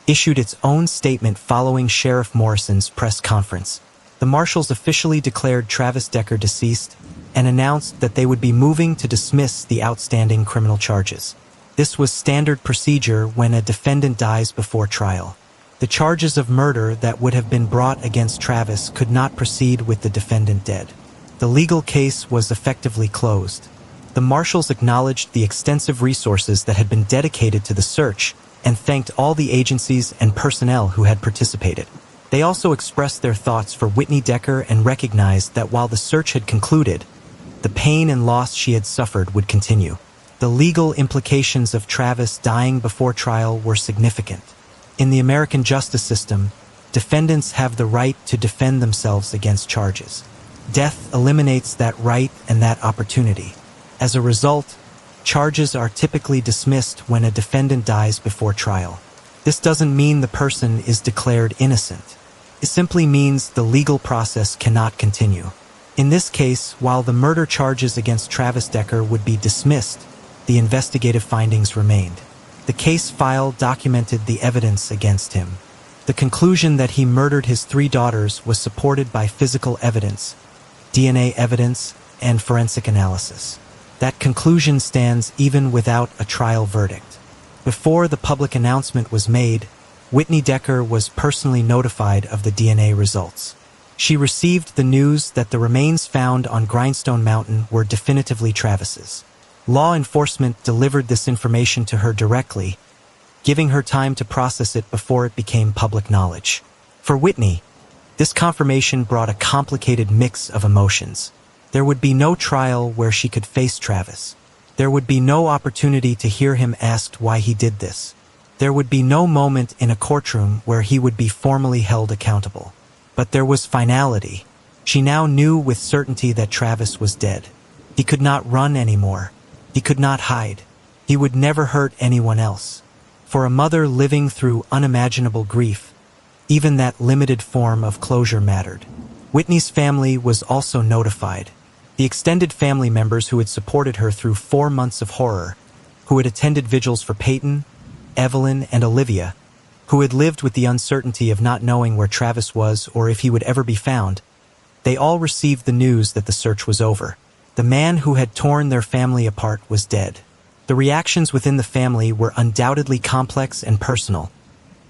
issued its own statement following Sheriff Morrison's press conference. The marshals officially declared Travis Decker deceased and announced that they would be moving to dismiss the outstanding criminal charges. This was standard procedure when a defendant dies before trial. The charges of murder that would have been brought against Travis could not proceed with the defendant dead. The legal case was effectively closed. The marshals acknowledged the extensive resources that had been dedicated to the search and thanked all the agencies and personnel who had participated. They also expressed their thoughts for Whitney Decker and recognized that while the search had concluded, the the pain and loss she had suffered would continue. The legal implications of Travis dying before trial were significant. In the American justice system, defendants have the right to defend themselves against charges. Death eliminates that right and that opportunity. As a result, charges are typically dismissed when a defendant dies before trial. This doesn't mean the person is declared innocent. It simply means the legal process cannot continue. In this case, while the murder charges against Travis Decker would be dismissed, the investigative findings remained. The case file documented the evidence against him. The conclusion that he murdered his 3 daughters was supported by physical evidence, DNA evidence, and forensic analysis. That conclusion stands even without a trial verdict. Before the public announcement was made, Whitney Decker was personally notified of the DNA results. She received the news that the remains found on Grindstone Mountain were definitively Travis's. Law enforcement delivered this information to her directly, giving her time to process it before it became public knowledge. For Whitney, this confirmation brought a complicated mix of emotions. There would be no trial where she could face Travis. There would be no opportunity to hear him asked why he did this. There would be no moment in a courtroom where he would be formally held accountable. But there was finality. She now knew with certainty that Travis was dead. He could not run anymore. He could not hide. He would never hurt anyone else. For a mother living through unimaginable grief, even that limited form of closure mattered. Whitney's family was also notified. The extended family members who had supported her through 4 months of horror, who had attended vigils for Paityn, Evelyn, and Olivia, who had lived with the uncertainty of not knowing where Travis was or if he would ever be found, they all received the news that the search was over. The man who had torn their family apart was dead. The reactions within the family were undoubtedly complex and personal,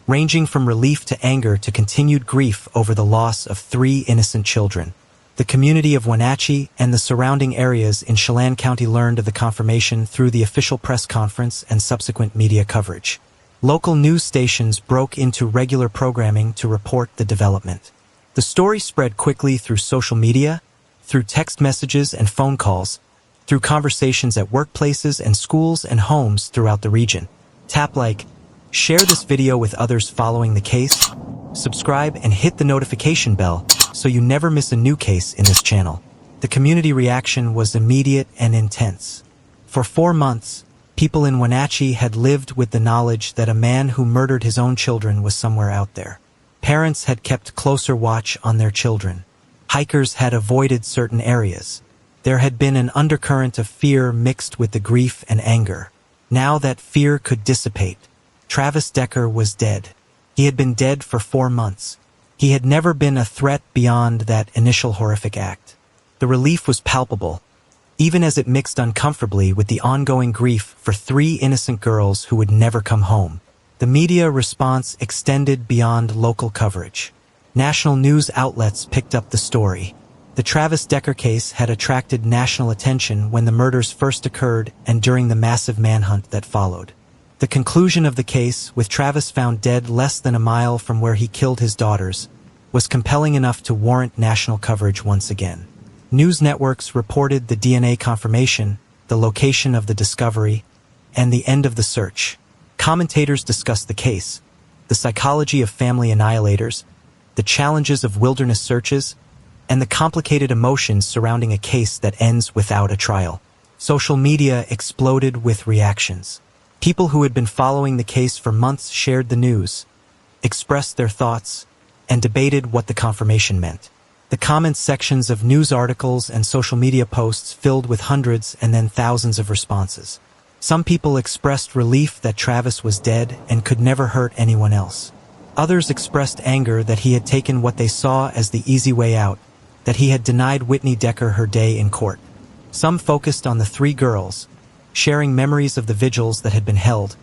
ranging from relief to anger to continued grief over the loss of 3 innocent children. The community of Wenatchee and the surrounding areas in Chelan County learned of the confirmation through the official press conference and subsequent media coverage. Local news stations broke into regular programming to report the development. The story spread quickly through social media, through text messages and phone calls, through conversations at workplaces and schools and homes throughout the region. Tap like, share this video with others following the case, subscribe and hit the notification bell so you never miss a new case in this channel. The community reaction was immediate and intense. For 4 months, people in Wenatchee had lived with the knowledge that a man who murdered his own children was somewhere out there. Parents had kept closer watch on their children. Hikers had avoided certain areas. There had been an undercurrent of fear mixed with the grief and anger. Now that fear could dissipate. Travis Decker was dead. He had been dead for 4 months. He had never been a threat beyond that initial horrific act. The relief was palpable, even as it mixed uncomfortably with the ongoing grief for 3 innocent girls who would never come home. The media response extended beyond local coverage. National news outlets picked up the story. The Travis Decker case had attracted national attention when the murders first occurred and during the massive manhunt that followed. The conclusion of the case, with Travis found dead less than a mile from where he killed his daughters, was compelling enough to warrant national coverage once again. News networks reported the DNA confirmation, the location of the discovery, and the end of the search. Commentators discussed the case, the psychology of family annihilators, the challenges of wilderness searches, and the complicated emotions surrounding a case that ends without a trial. Social media exploded with reactions. People who had been following the case for months shared the news, expressed their thoughts, and debated what the confirmation meant. The comments sections of news articles and social media posts filled with hundreds and then thousands of responses. Some people expressed relief that Travis was dead and could never hurt anyone else. Others expressed anger that he had taken what they saw as the easy way out, that he had denied Whitney Decker her day in court. Some focused on the 3 girls, sharing memories of the vigils that had been held,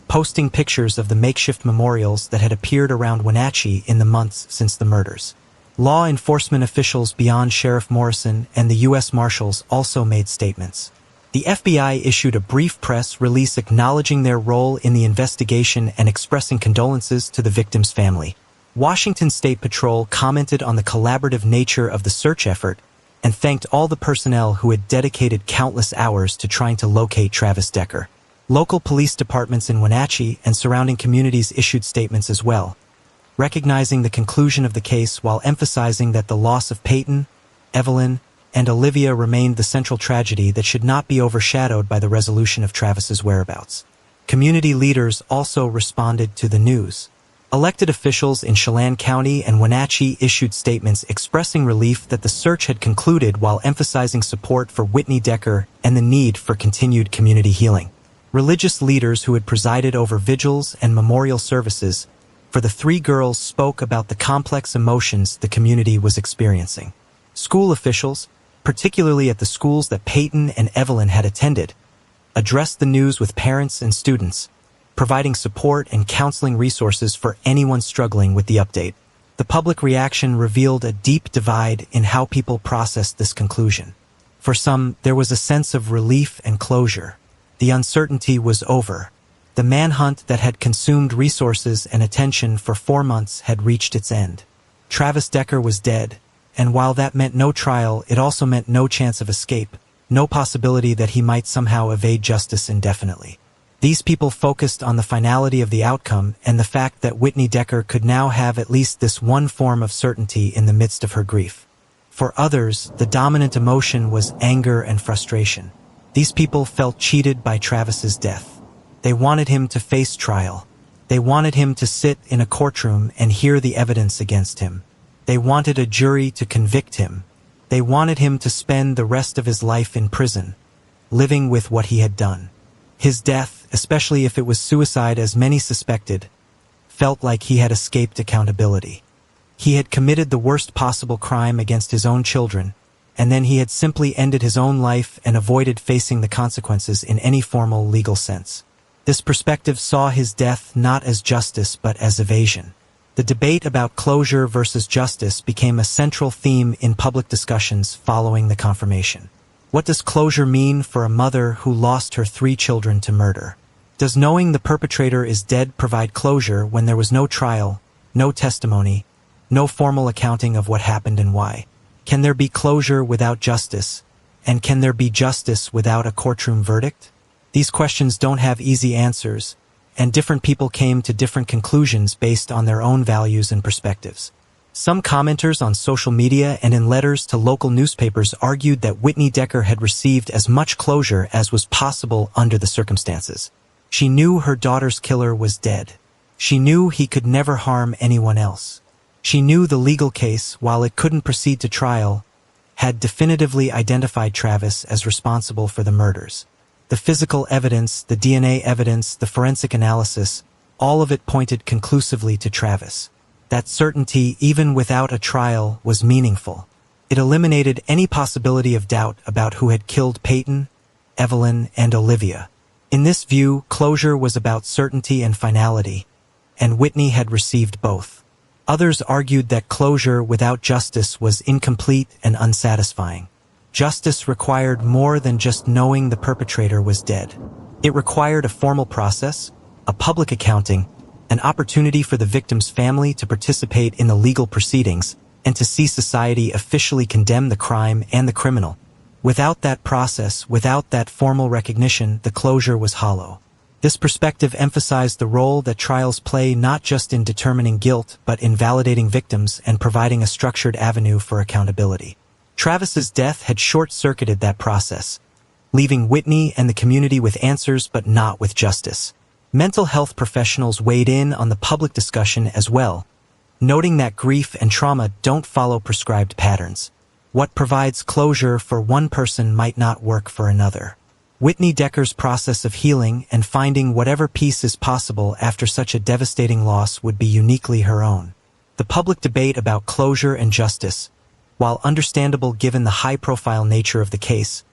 posting pictures of the makeshift memorials that had appeared around Wenatchee in the months since the murders. Law enforcement officials beyond Sheriff Morrison and the U.S. Marshals also made statements. The FBI issued a brief press release acknowledging their role in the investigation and expressing condolences to the victim's family. Washington State Patrol commented on the collaborative nature of the search effort and thanked all the personnel who had dedicated countless hours to trying to locate Travis Decker. Local police departments in Wenatchee and surrounding communities issued statements as well, recognizing the conclusion of the case while emphasizing that the loss of Paityn, Evelyn, and Olivia remained the central tragedy that should not be overshadowed by the resolution of Travis's whereabouts. Community leaders also responded to the news. Elected officials in Chelan County and Wenatchee issued statements expressing relief that the search had concluded while emphasizing support for Whitney Decker and the need for continued community healing. Religious leaders who had presided over vigils and memorial services for the three girls spoke about the complex emotions the community was experiencing. School officials, particularly at the schools that Paityn and Evelyn had attended, addressed the news with parents and students, providing support and counseling resources for anyone struggling with the update. The public reaction revealed a deep divide in how people processed this conclusion. For some, there was a sense of relief and closure. The uncertainty was over. The manhunt that had consumed resources and attention for 4 months had reached its end. Travis Decker was dead, and while that meant no trial, it also meant no chance of escape, no possibility that he might somehow evade justice indefinitely. These people focused on the finality of the outcome and the fact that Whitney Decker could now have at least this one form of certainty in the midst of her grief. For others, the dominant emotion was anger and frustration. These people felt cheated by Travis's death. They wanted him to face trial. They wanted him to sit in a courtroom and hear the evidence against him. They wanted a jury to convict him. They wanted him to spend the rest of his life in prison, living with what he had done. His death, especially if it was suicide as many suspected, felt like he had escaped accountability. He had committed the worst possible crime against his own children, and then he had simply ended his own life and avoided facing the consequences in any formal legal sense. This perspective saw his death not as justice but as evasion. The debate about closure versus justice became a central theme in public discussions following the confirmation. What does closure mean for a mother who lost her 3 children to murder? Does knowing the perpetrator is dead provide closure when there was no trial, no testimony, no formal accounting of what happened and why? Can there be closure without justice? And can there be justice without a courtroom verdict? These questions don't have easy answers, and different people came to different conclusions based on their own values and perspectives. Some commenters on social media and in letters to local newspapers argued that Whitney Decker had received as much closure as was possible under the circumstances. She knew her daughter's killer was dead. She knew he could never harm anyone else. She knew the legal case, while it couldn't proceed to trial, had definitively identified Travis as responsible for the murders. The physical evidence, the DNA evidence, the forensic analysis, all of it pointed conclusively to Travis. That certainty, even without a trial, was meaningful. It eliminated any possibility of doubt about who had killed Paityn, Evelyn, and Olivia. In this view, closure was about certainty and finality, and Whitney had received both. Others argued that closure without justice was incomplete and unsatisfying. Justice required more than just knowing the perpetrator was dead. It required a formal process, a public accounting, an opportunity for the victim's family to participate in the legal proceedings, and to see society officially condemn the crime and the criminal. Without that process, without that formal recognition, the closure was hollow. This perspective emphasized the role that trials play not just in determining guilt, but in validating victims and providing a structured avenue for accountability. Travis's death had short-circuited that process, leaving Whitney and the community with answers but not with justice. Mental health professionals weighed in on the public discussion as well, noting that grief and trauma don't follow prescribed patterns. What provides closure for one person might not work for another. Whitney Decker's process of healing and finding whatever peace is possible after such a devastating loss would be uniquely her own. The public debate about closure and justice, while understandable given the high-profile nature of the case,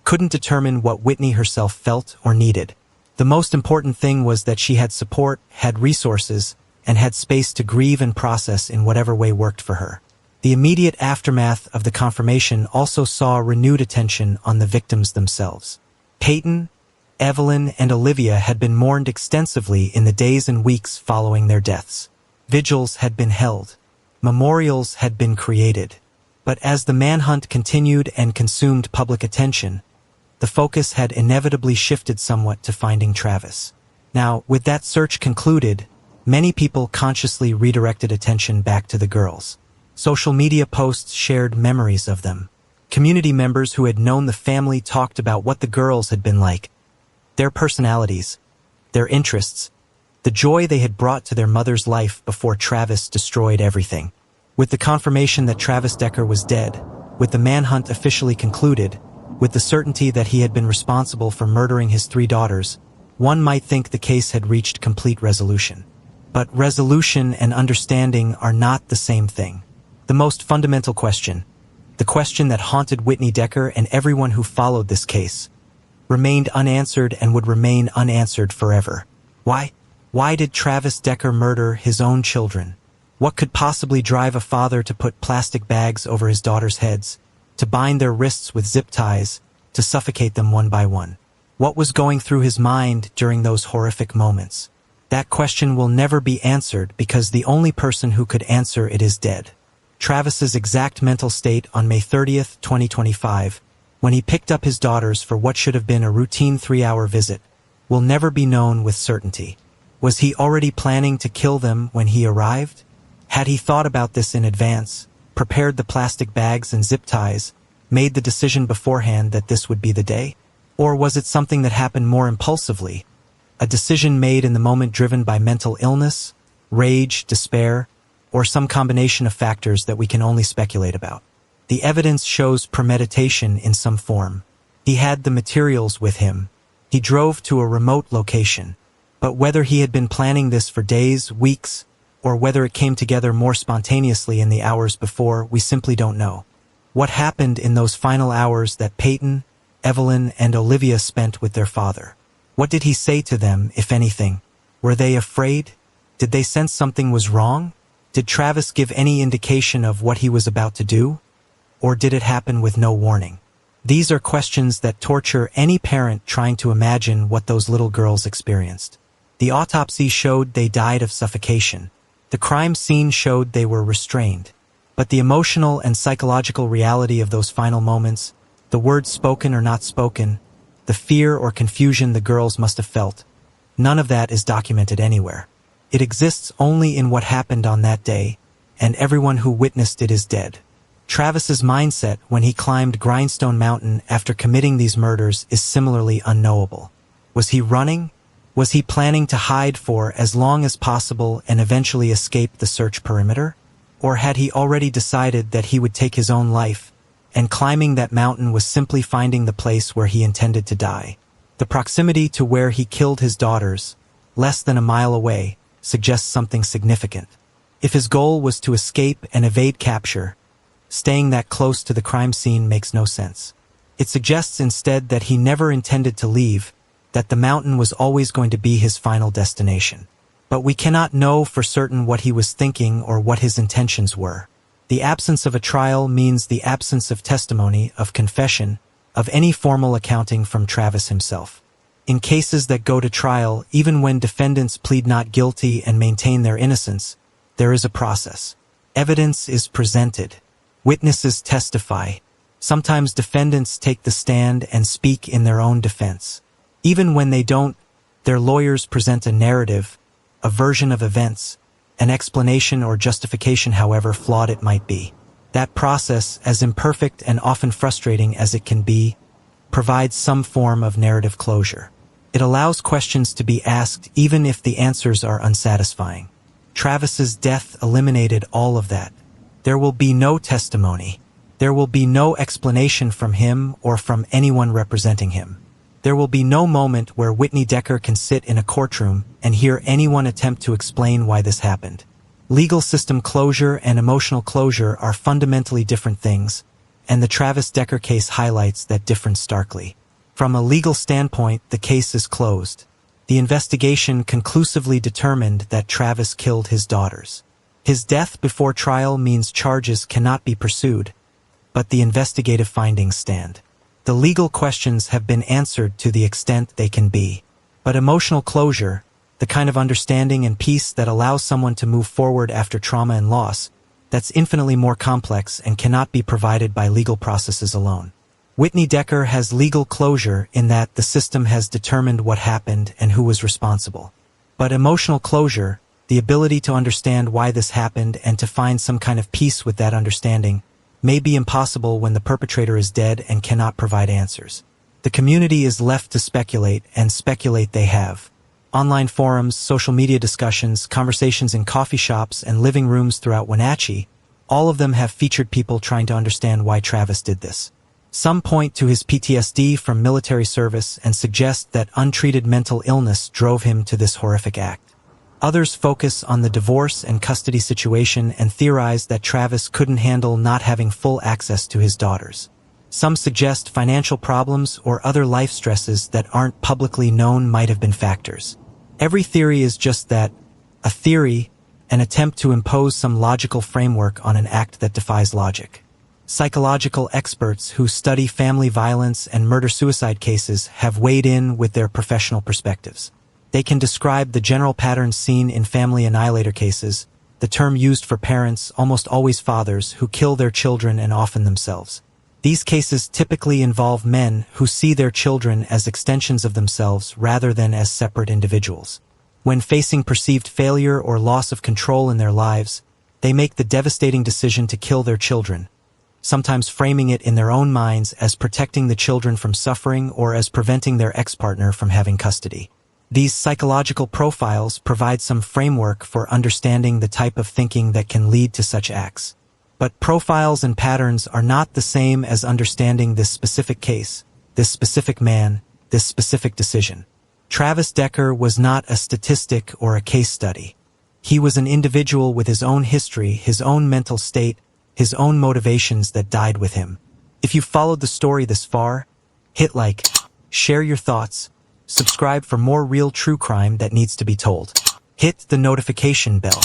couldn't determine what Whitney herself felt or needed. The most important thing was that she had support, had resources, and had space to grieve and process in whatever way worked for her. The immediate aftermath of the confirmation also saw renewed attention on the victims themselves. Paityn, Evelyn, and Olivia had been mourned extensively in the days and weeks following their deaths. Vigils had been held. Memorials had been created. But as the manhunt continued and consumed public attention, the focus had inevitably shifted somewhat to finding Travis. Now, with that search concluded, many people consciously redirected attention back to the girls. Social media posts shared memories of them. Community members who had known the family talked about what the girls had been like, their personalities, their interests, the joy they had brought to their mother's life before Travis destroyed everything. With the confirmation that Travis Decker was dead, with the manhunt officially concluded, with the certainty that he had been responsible for murdering his 3 daughters, one might think the case had reached complete resolution. But resolution and understanding are not the same thing. The most fundamental question, the question that haunted Whitney Decker and everyone who followed this case, remained unanswered and would remain unanswered forever. Why? Why did Travis Decker murder his own children? What could possibly drive a father to put plastic bags over his daughters' heads, to bind their wrists with zip ties, to suffocate them one by one? What was going through his mind during those horrific moments? That question will never be answered because the only person who could answer it is dead. Travis's exact mental state on May 30th, 2025, when he picked up his daughters for what should have been a routine 3-hour visit, will never be known with certainty. Was he already planning to kill them when he arrived? Had he thought about this in advance, prepared the plastic bags and zip ties, made the decision beforehand that this would be the day? Or was it something that happened more impulsively? A decision made in the moment driven by mental illness, rage, despair, or some combination of factors that we can only speculate about. The evidence shows premeditation in some form. He had the materials with him. He drove to a remote location. But whether he had been planning this for days, weeks, or whether it came together more spontaneously in the hours before, we simply don't know. What happened in those final hours that Paityn, Evelyn, and Olivia spent with their father? What did he say to them, if anything? Were they afraid? Did they sense something was wrong? Did Travis give any indication of what he was about to do? Or did it happen with no warning? These are questions that torture any parent trying to imagine what those little girls experienced. The autopsy showed they died of suffocation. The crime scene showed they were restrained. But the emotional and psychological reality of those final moments, the words spoken or not spoken, the fear or confusion the girls must have felt, none of that is documented anywhere. It exists only in what happened on that day, and everyone who witnessed it is dead. Travis's mindset when he climbed Grindstone Mountain after committing these murders is similarly unknowable. Was he running? Was he planning to hide for as long as possible and eventually escape the search perimeter? Or had he already decided that he would take his own life, and climbing that mountain was simply finding the place where he intended to die? The proximity to where he killed his daughters, less than a mile away, suggests something significant. If his goal was to escape and evade capture, staying that close to the crime scene makes no sense. It suggests instead that he never intended to leave, that the mountain was always going to be his final destination. But we cannot know for certain what he was thinking or what his intentions were. The absence of a trial means the absence of testimony, of confession, of any formal accounting from Travis himself. In cases that go to trial, even when defendants plead not guilty and maintain their innocence, there is a process. Evidence is presented. Witnesses testify. Sometimes defendants take the stand and speak in their own defense. Even when they don't, their lawyers present a narrative, a version of events, an explanation or justification however flawed it might be. That process, as imperfect and often frustrating as it can be, provides some form of narrative closure. It allows questions to be asked even if the answers are unsatisfying. Travis's death eliminated all of that. There will be no testimony. There will be no explanation from him or from anyone representing him. There will be no moment where Whitney Decker can sit in a courtroom and hear anyone attempt to explain why this happened. Legal system closure and emotional closure are fundamentally different things, and the Travis Decker case highlights that difference starkly. From a legal standpoint, the case is closed. The investigation conclusively determined that Travis killed his daughters. His death before trial means charges cannot be pursued, but the investigative findings stand. The legal questions have been answered to the extent they can be. But emotional closure, the kind of understanding and peace that allows someone to move forward after trauma and loss, that's infinitely more complex and cannot be provided by legal processes alone. Whitney Decker has legal closure in that the system has determined what happened and who was responsible. But emotional closure, the ability to understand why this happened and to find some kind of peace with that understanding, may be impossible when the perpetrator is dead and cannot provide answers. The community is left to speculate, and speculate they have. Online forums, social media discussions, conversations in coffee shops, and living rooms throughout Wenatchee, all of them have featured people trying to understand why Travis did this. Some point to his PTSD from military service and suggest that untreated mental illness drove him to this horrific act. Others focus on the divorce and custody situation and theorize that Travis couldn't handle not having full access to his daughters. Some suggest financial problems or other life stresses that aren't publicly known might have been factors. Every theory is just that, a theory, an attempt to impose some logical framework on an act that defies logic. Psychological experts who study family violence and murder-suicide cases have weighed in with their professional perspectives. They can describe the general patterns seen in family annihilator cases, the term used for parents, almost always fathers, who kill their children and often themselves. These cases typically involve men who see their children as extensions of themselves rather than as separate individuals. When facing perceived failure or loss of control in their lives, they make the devastating decision to kill their children, sometimes framing it in their own minds as protecting the children from suffering or as preventing their ex-partner from having custody. These psychological profiles provide some framework for understanding the type of thinking that can lead to such acts. But profiles and patterns are not the same as understanding this specific case, this specific man, this specific decision. Travis Decker was not a statistic or a case study. He was an individual with his own history, his own mental state, his own motivations that died with him. If you followed the story this far, hit like, share your thoughts, subscribe for more real true crime that needs to be told. Hit the notification bell.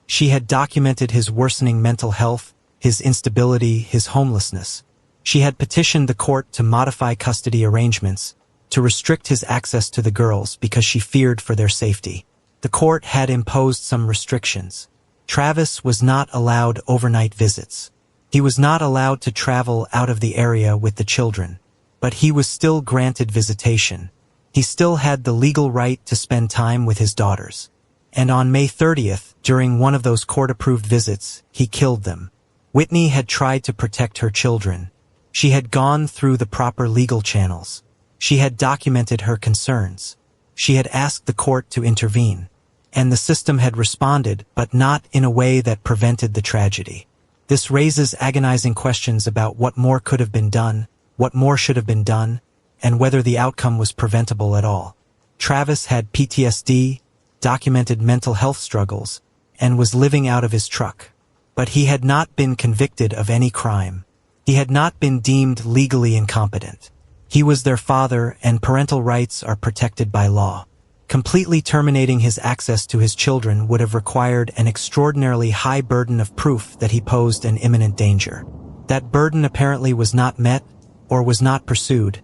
She had documented his worsening mental health, his instability, his homelessness. She had petitioned the court to modify custody arrangements, to restrict his access to the girls because she feared for their safety. The court had imposed some restrictions. Travis was not allowed overnight visits. He was not allowed to travel out of the area with the children, but he was still granted visitation. He still had the legal right to spend time with his daughters. And on May 30th, during one of those court-approved visits, he killed them. Whitney had tried to protect her children. She had gone through the proper legal channels. She had documented her concerns. She had asked the court to intervene. And the system had responded, but not in a way that prevented the tragedy. This raises agonizing questions about what more could have been done, what more should have been done, and whether the outcome was preventable at all. Travis had PTSD, documented mental health struggles, and was living out of his truck. But he had not been convicted of any crime. He had not been deemed legally incompetent. He was their father, and parental rights are protected by law. Completely terminating his access to his children would have required an extraordinarily high burden of proof that he posed an imminent danger. That burden apparently was not met, or was not pursued,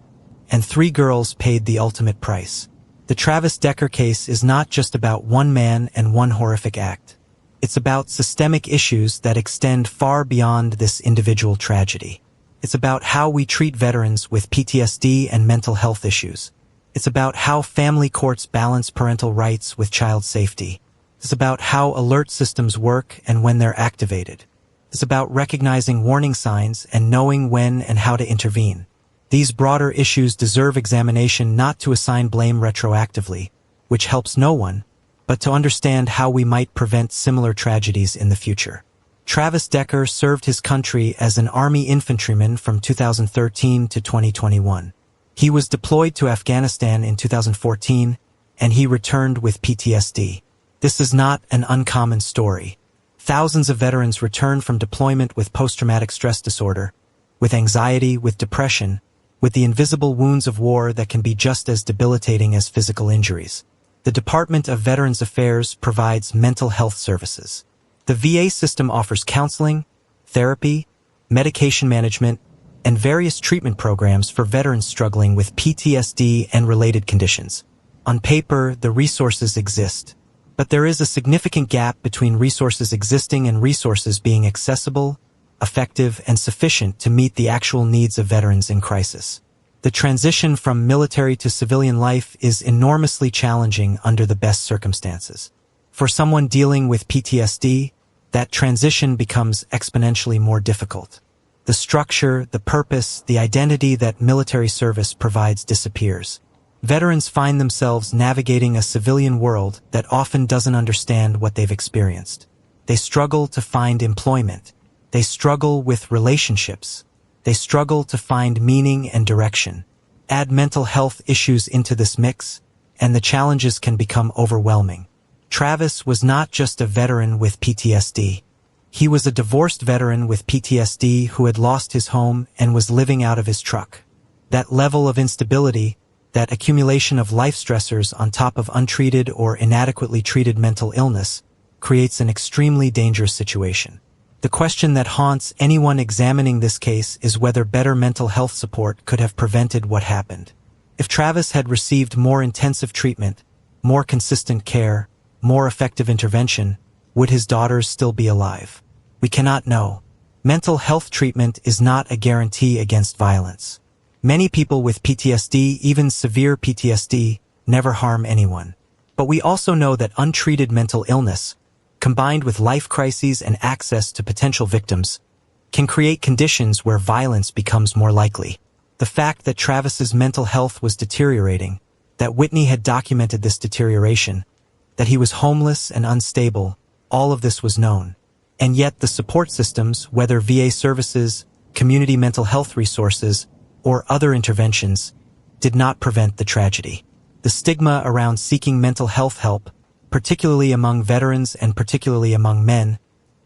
and 3 girls paid the ultimate price. The Travis Decker case is not just about one man and one horrific act. It's about systemic issues that extend far beyond this individual tragedy. It's about how we treat veterans with PTSD and mental health issues. It's about how family courts balance parental rights with child safety. It's about how alert systems work and when they're activated. It's about recognizing warning signs and knowing when and how to intervene. These broader issues deserve examination, not to assign blame retroactively, which helps no one, but to understand how we might prevent similar tragedies in the future. Travis Decker served his country as an Army infantryman from 2013 to 2021. He was deployed to Afghanistan in 2014, and he returned with PTSD. This is not an uncommon story. Thousands of veterans return from deployment with post-traumatic stress disorder, with anxiety, with depression, with the invisible wounds of war that can be just as debilitating as physical injuries. The Department of Veterans Affairs provides mental health services. The VA system offers counseling, therapy, medication management, and various treatment programs for veterans struggling with PTSD and related conditions. On paper, the resources exist. But there is a significant gap between resources existing and resources being accessible, effective, and sufficient to meet the actual needs of veterans in crisis. The transition from military to civilian life is enormously challenging under the best circumstances. For someone dealing with PTSD, that transition becomes exponentially more difficult. The structure, the purpose, the identity that military service provides disappears. Veterans find themselves navigating a civilian world that often doesn't understand what they've experienced. They struggle to find employment. They struggle with relationships. They struggle to find meaning and direction. Add mental health issues into this mix, and the challenges can become overwhelming. Travis was not just a veteran with PTSD. He was a divorced veteran with PTSD who had lost his home and was living out of his truck. That level of instability, that accumulation of life stressors on top of untreated or inadequately treated mental illness, creates an extremely dangerous situation. The question that haunts anyone examining this case is whether better mental health support could have prevented what happened. If Travis had received more intensive treatment, more consistent care, more effective intervention, would his daughters still be alive? We cannot know. Mental health treatment is not a guarantee against violence. Many people with PTSD, even severe PTSD, never harm anyone. But we also know that untreated mental illness, combined with life crises and access to potential victims, can create conditions where violence becomes more likely. The fact that Travis's mental health was deteriorating, that Whitney had documented this deterioration, that he was homeless and unstable, all of this was known. And yet the support systems, whether VA services, community mental health resources, or other interventions, did not prevent the tragedy. The stigma around seeking mental health help, particularly among veterans and particularly among men,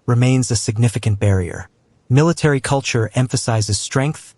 remains a significant barrier. Military culture emphasizes strength,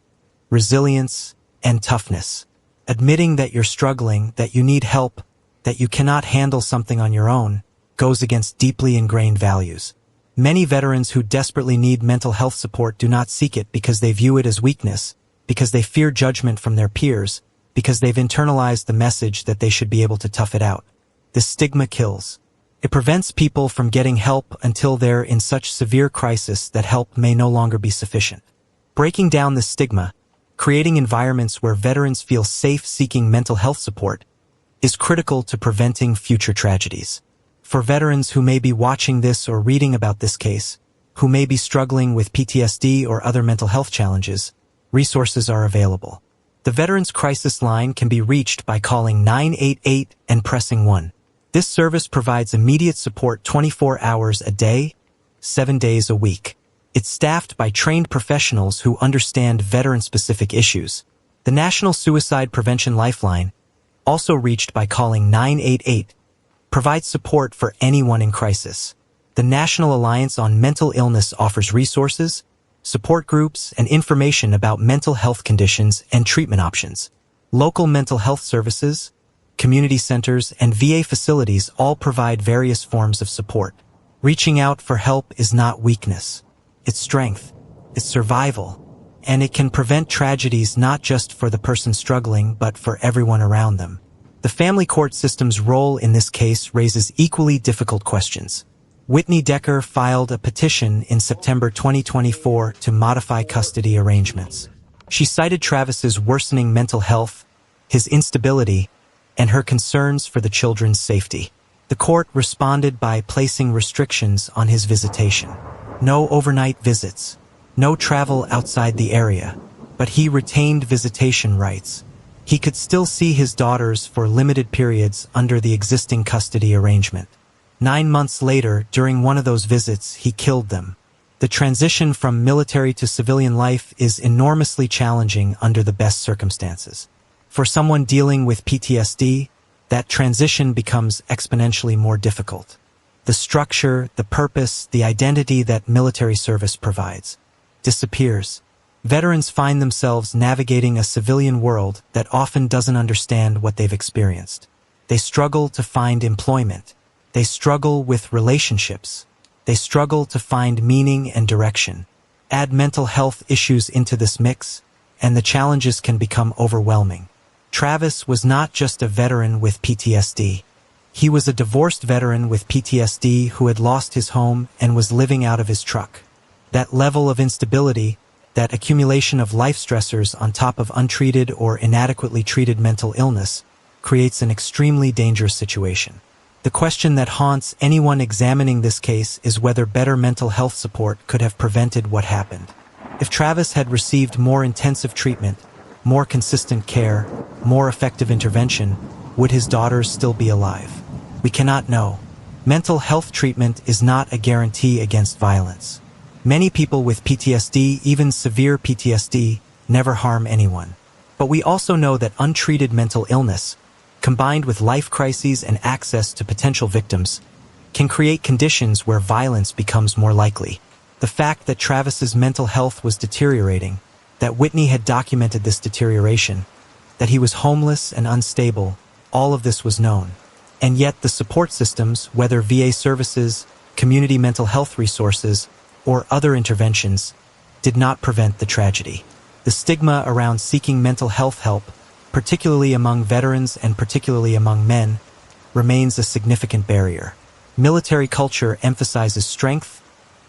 resilience, and toughness. Admitting that you're struggling, that you need help, that you cannot handle something on your own, goes against deeply ingrained values. Many veterans who desperately need mental health support do not seek it because they view it as weakness, because they fear judgment from their peers, because they've internalized the message that they should be able to tough it out. This stigma kills. It prevents people from getting help until they're in such severe crisis that help may no longer be sufficient. Breaking down this stigma, creating environments where veterans feel safe seeking mental health support, is critical to preventing future tragedies. For veterans who may be watching this or reading about this case, who may be struggling with PTSD or other mental health challenges, resources are available. The Veterans Crisis Line can be reached by calling 988 and pressing 1. This service provides immediate support 24 hours a day, 7 days a week. It's staffed by trained professionals who understand veteran-specific issues. The National Suicide Prevention Lifeline, also reached by calling 988, provides support for anyone in crisis. The National Alliance on Mental Illness offers resources, support groups, and information about mental health conditions and treatment options. Local mental health services, community centers, and VA facilities all provide various forms of support. Reaching out for help is not weakness. It's strength. It's survival. And it can prevent tragedies not just for the person struggling but for everyone around them. The family court system's role in this case raises equally difficult questions. Whitney Decker filed a petition in September 2024 to modify custody arrangements. She cited Travis's worsening mental health, his instability, and her concerns for the children's safety. The court responded by placing restrictions on his visitation. No overnight visits, no travel outside the area, but he retained visitation rights. He could still see his daughters for limited periods under the existing custody arrangement. 9 months later, during one of those visits, he killed them. The transition from military to civilian life is enormously challenging under the best circumstances. For someone dealing with PTSD, that transition becomes exponentially more difficult. The structure, the purpose, the identity that military service provides disappears. Veterans find themselves navigating a civilian world that often doesn't understand what they've experienced. They struggle to find employment. They struggle with relationships. They struggle to find meaning and direction. Add mental health issues into this mix, and the challenges can become overwhelming. Travis was not just a veteran with PTSD. He was a divorced veteran with PTSD who had lost his home and was living out of his truck. That level of instability, that accumulation of life stressors on top of untreated or inadequately treated mental illness, creates an extremely dangerous situation. The question that haunts anyone examining this case is whether better mental health support could have prevented what happened. If Travis had received more intensive treatment, more consistent care, more effective intervention, would his daughters still be alive? We cannot know. Mental health treatment is not a guarantee against violence. Many people with PTSD, even severe PTSD, never harm anyone. But we also know that untreated mental illness, combined with life crises and access to potential victims, can create conditions where violence becomes more likely. The fact that Travis's mental health was deteriorating, that Whitney had documented this deterioration, that he was homeless and unstable, all of this was known. And yet the support systems, whether VA services, community mental health resources, or other interventions, did not prevent the tragedy. The stigma around seeking mental health help, particularly among veterans and particularly among men, remains a significant barrier. Military culture emphasizes strength,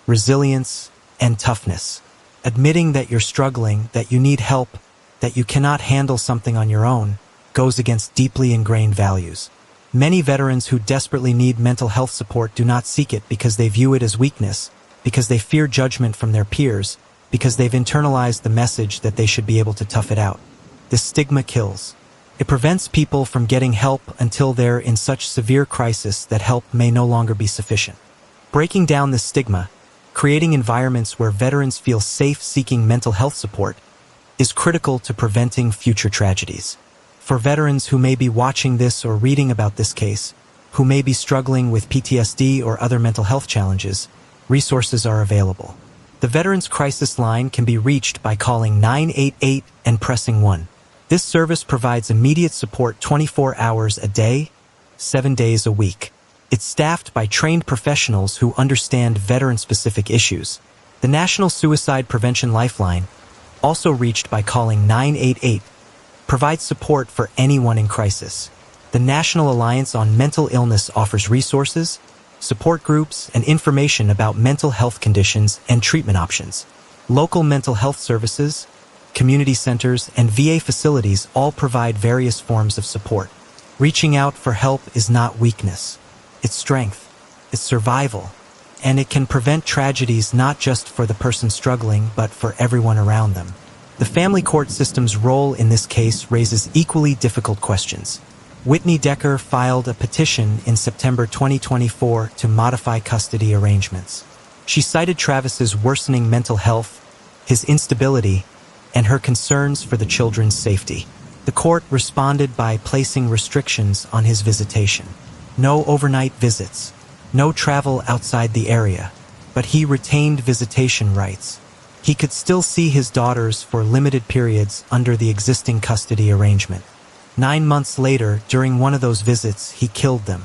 resilience, and toughness. Admitting that you're struggling, that you need help, that you cannot handle something on your own, goes against deeply ingrained values. Many veterans who desperately need mental health support do not seek it because they view it as weakness, because they fear judgment from their peers, because they've internalized the message that they should be able to tough it out. This stigma kills. It prevents people from getting help until they're in such severe crisis that help may no longer be sufficient. Breaking down this stigma, creating environments where veterans feel safe seeking mental health support, is critical to preventing future tragedies. For veterans who may be watching this or reading about this case, who may be struggling with PTSD or other mental health challenges, resources are available. The Veterans Crisis Line can be reached by calling 988 and pressing 1. This service provides immediate support 24 hours a day, 7 days a week. It's staffed by trained professionals who understand veteran-specific issues. The National Suicide Prevention Lifeline, also reached by calling 988, provides support for anyone in crisis. The National Alliance on Mental Illness offers resources, support groups, and information about mental health conditions and treatment options. Local mental health services, community centers, and VA facilities all provide various forms of support. Reaching out for help is not weakness. It's strength. It's survival. And it can prevent tragedies not just for the person struggling, but for everyone around them. The family court system's role in this case raises equally difficult questions. Whitney Decker filed a petition in September 2024 to modify custody arrangements. She cited Travis's worsening mental health, his instability, and her concerns for the children's safety. The court responded by placing restrictions on his visitation. No overnight visits, no travel outside the area, but he retained visitation rights. He could still see his daughters for limited periods under the existing custody arrangement. 9 months later, during one of those visits, he killed them.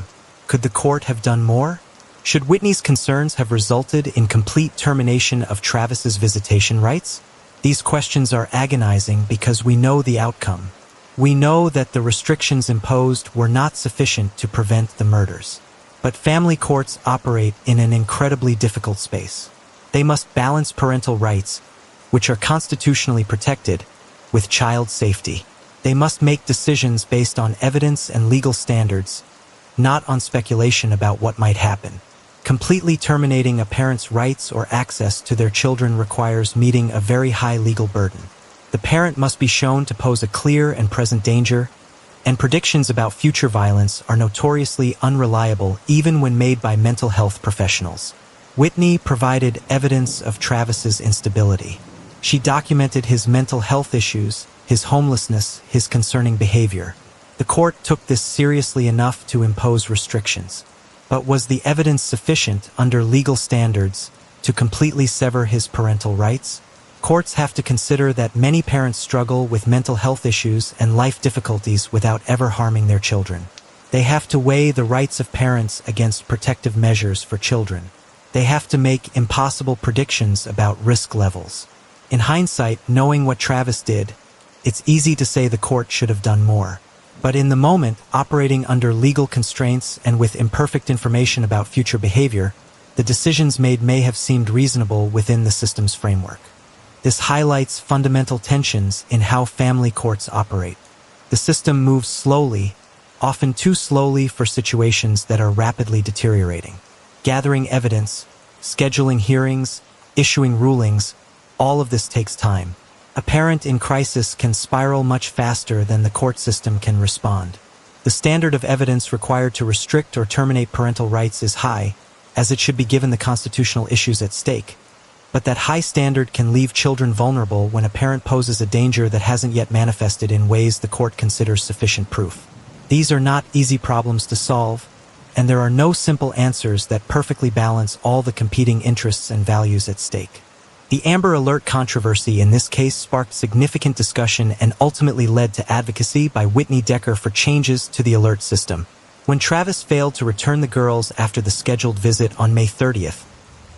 Could the court have done more? Should Whitney's concerns have resulted in complete termination of Travis's visitation rights? These questions are agonizing because we know the outcome. We know that the restrictions imposed were not sufficient to prevent the murders. But family courts operate in an incredibly difficult space. They must balance parental rights, which are constitutionally protected, with child safety. They must make decisions based on evidence and legal standards, not on speculation about what might happen. Completely terminating a parent's rights or access to their children requires meeting a very high legal burden. The parent must be shown to pose a clear and present danger, and predictions about future violence are notoriously unreliable even when made by mental health professionals. Whitney provided evidence of Travis's instability. She documented his mental health issues, his homelessness, his concerning behavior. The court took this seriously enough to impose restrictions. But was the evidence sufficient under legal standards to completely sever his parental rights? Courts have to consider that many parents struggle with mental health issues and life difficulties without ever harming their children. They have to weigh the rights of parents against protective measures for children. They have to make impossible predictions about risk levels. In hindsight, knowing what Travis did, it's easy to say the court should have done more. But in the moment, operating under legal constraints and with imperfect information about future behavior, the decisions made may have seemed reasonable within the system's framework. This highlights fundamental tensions in how family courts operate. The system moves slowly, often too slowly for situations that are rapidly deteriorating. Gathering evidence, scheduling hearings, issuing rulings, all of this takes time. A parent in crisis can spiral much faster than the court system can respond. The standard of evidence required to restrict or terminate parental rights is high, as it should be given the constitutional issues at stake. But that high standard can leave children vulnerable when a parent poses a danger that hasn't yet manifested in ways the court considers sufficient proof. These are not easy problems to solve, and there are no simple answers that perfectly balance all the competing interests and values at stake. The Amber Alert controversy in this case sparked significant discussion and ultimately led to advocacy by Whitney Decker for changes to the alert system. When Travis failed to return the girls after the scheduled visit on May 30th,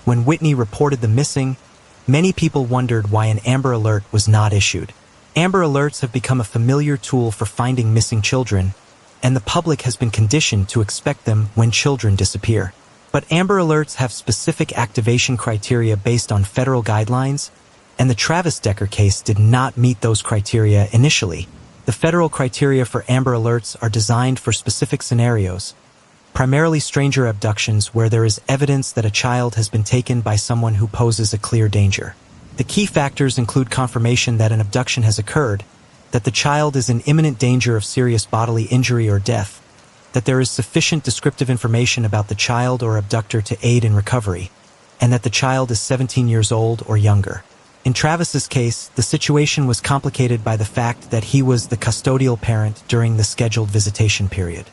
when Whitney reported them missing, many people wondered why an Amber Alert was not issued. Amber Alerts have become a familiar tool for finding missing children, and the public has been conditioned to expect them when children disappear. But Amber Alerts have specific activation criteria based on federal guidelines, and the Travis Decker case did not meet those criteria initially. The federal criteria for Amber Alerts are designed for specific scenarios, primarily stranger abductions where there is evidence that a child has been taken by someone who poses a clear danger. The key factors include confirmation that an abduction has occurred, that the child is in imminent danger of serious bodily injury or death, that there is sufficient descriptive information about the child or abductor to aid in recovery, and that the child is 17 years old or younger. In Travis's case, the situation was complicated by the fact that he was the custodial parent during the scheduled visitation period.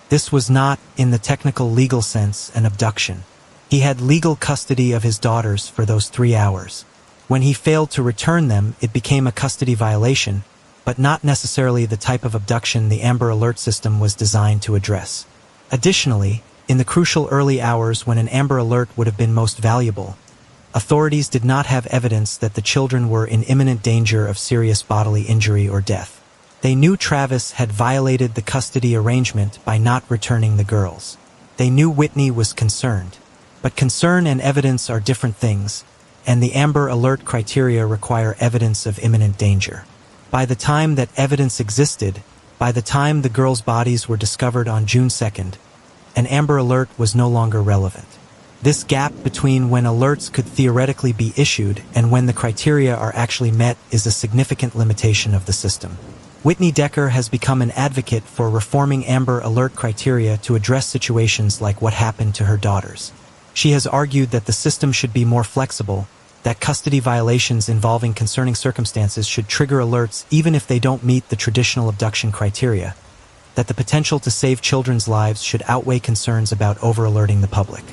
This was not, in the technical legal sense, an abduction. He had legal custody of his daughters for those 3 hours. When he failed to return them, it became a custody violation, but not necessarily the type of abduction the Amber Alert system was designed to address. Additionally, in the crucial early hours when an Amber Alert would have been most valuable, authorities did not have evidence that the children were in imminent danger of serious bodily injury or death. They knew Travis had violated the custody arrangement by not returning the girls. They knew Whitney was concerned. But concern and evidence are different things, and the Amber Alert criteria require evidence of imminent danger. By the time that evidence existed, by the time the girls' bodies were discovered on June 2nd, an Amber Alert was no longer relevant. This gap between when alerts could theoretically be issued and when the criteria are actually met is a significant limitation of the system. Whitney Decker has become an advocate for reforming Amber Alert criteria to address situations like what happened to her daughters. She has argued that the system should be more flexible, that custody violations involving concerning circumstances should trigger alerts even if they don't meet the traditional abduction criteria, that the potential to save children's lives should outweigh concerns about over-alerting the public.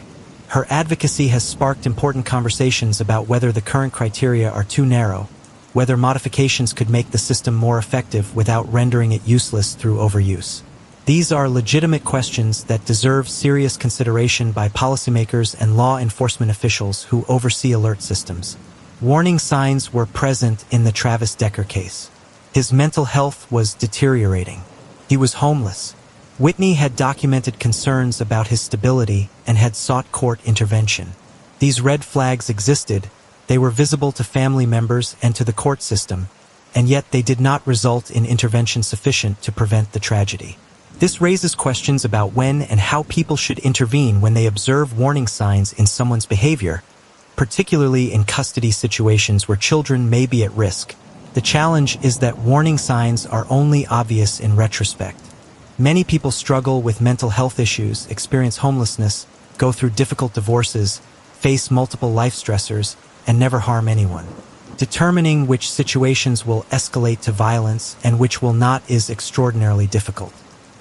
Her advocacy has sparked important conversations about whether the current criteria are too narrow, whether modifications could make the system more effective without rendering it useless through overuse. These are legitimate questions that deserve serious consideration by policymakers and law enforcement officials who oversee alert systems. Warning signs were present in the Travis Decker case. His mental health was deteriorating. He was homeless. Whitney had documented concerns about his stability and had sought court intervention. These red flags existed, they were visible to family members and to the court system, and yet they did not result in intervention sufficient to prevent the tragedy. This raises questions about when and how people should intervene when they observe warning signs in someone's behavior, particularly in custody situations where children may be at risk. The challenge is that warning signs are only obvious in retrospect. Many people struggle with mental health issues, experience homelessness, go through difficult divorces, face multiple life stressors, and never harm anyone. Determining which situations will escalate to violence and which will not is extraordinarily difficult.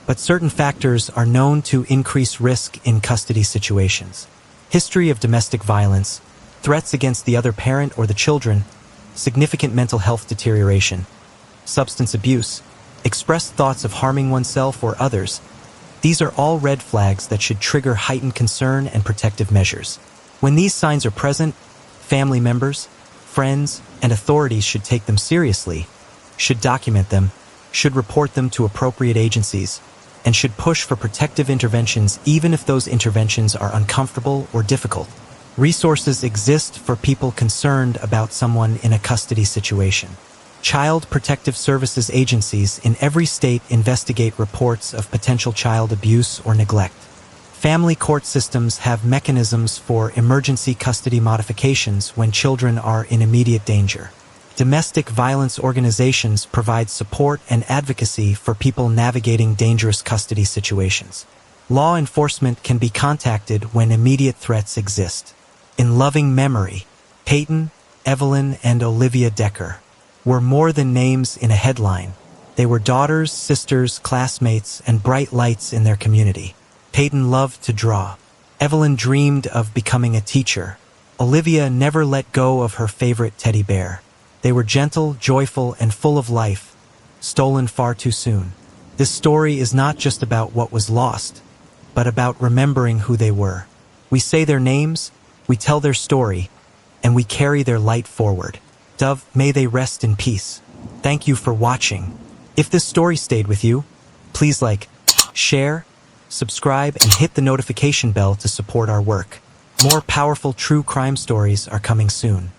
But certain factors are known to increase risk in custody situations. History of domestic violence, threats against the other parent or the children, significant mental health deterioration, substance abuse, expressed thoughts of harming oneself or others. These are all red flags that should trigger heightened concern and protective measures. When these signs are present, family members, friends, and authorities should take them seriously, should document them, should report them to appropriate agencies, and should push for protective interventions even if those interventions are uncomfortable or difficult. Resources exist for people concerned about someone in a custody situation. Child Protective Services agencies in every state investigate reports of potential child abuse or neglect. Family court systems have mechanisms for emergency custody modifications when children are in immediate danger. Domestic violence organizations provide support and advocacy for people navigating dangerous custody situations. Law enforcement can be contacted when immediate threats exist. In loving memory, Paityn, Evelyn, and Olivia Decker were more than names in a headline. They were daughters, sisters, classmates, and bright lights in their community. Paityn loved to draw. Evelyn dreamed of becoming a teacher. Olivia never let go of her favorite teddy bear. They were gentle, joyful, and full of life, stolen far too soon. This story is not just about what was lost, but about remembering who they were. We say their names, we tell their story, and we carry their light forward. Dove, may they rest in peace. Thank you for watching. If this story stayed with you, please like, share, subscribe, and hit the notification bell to support our work. More powerful true crime stories are coming soon.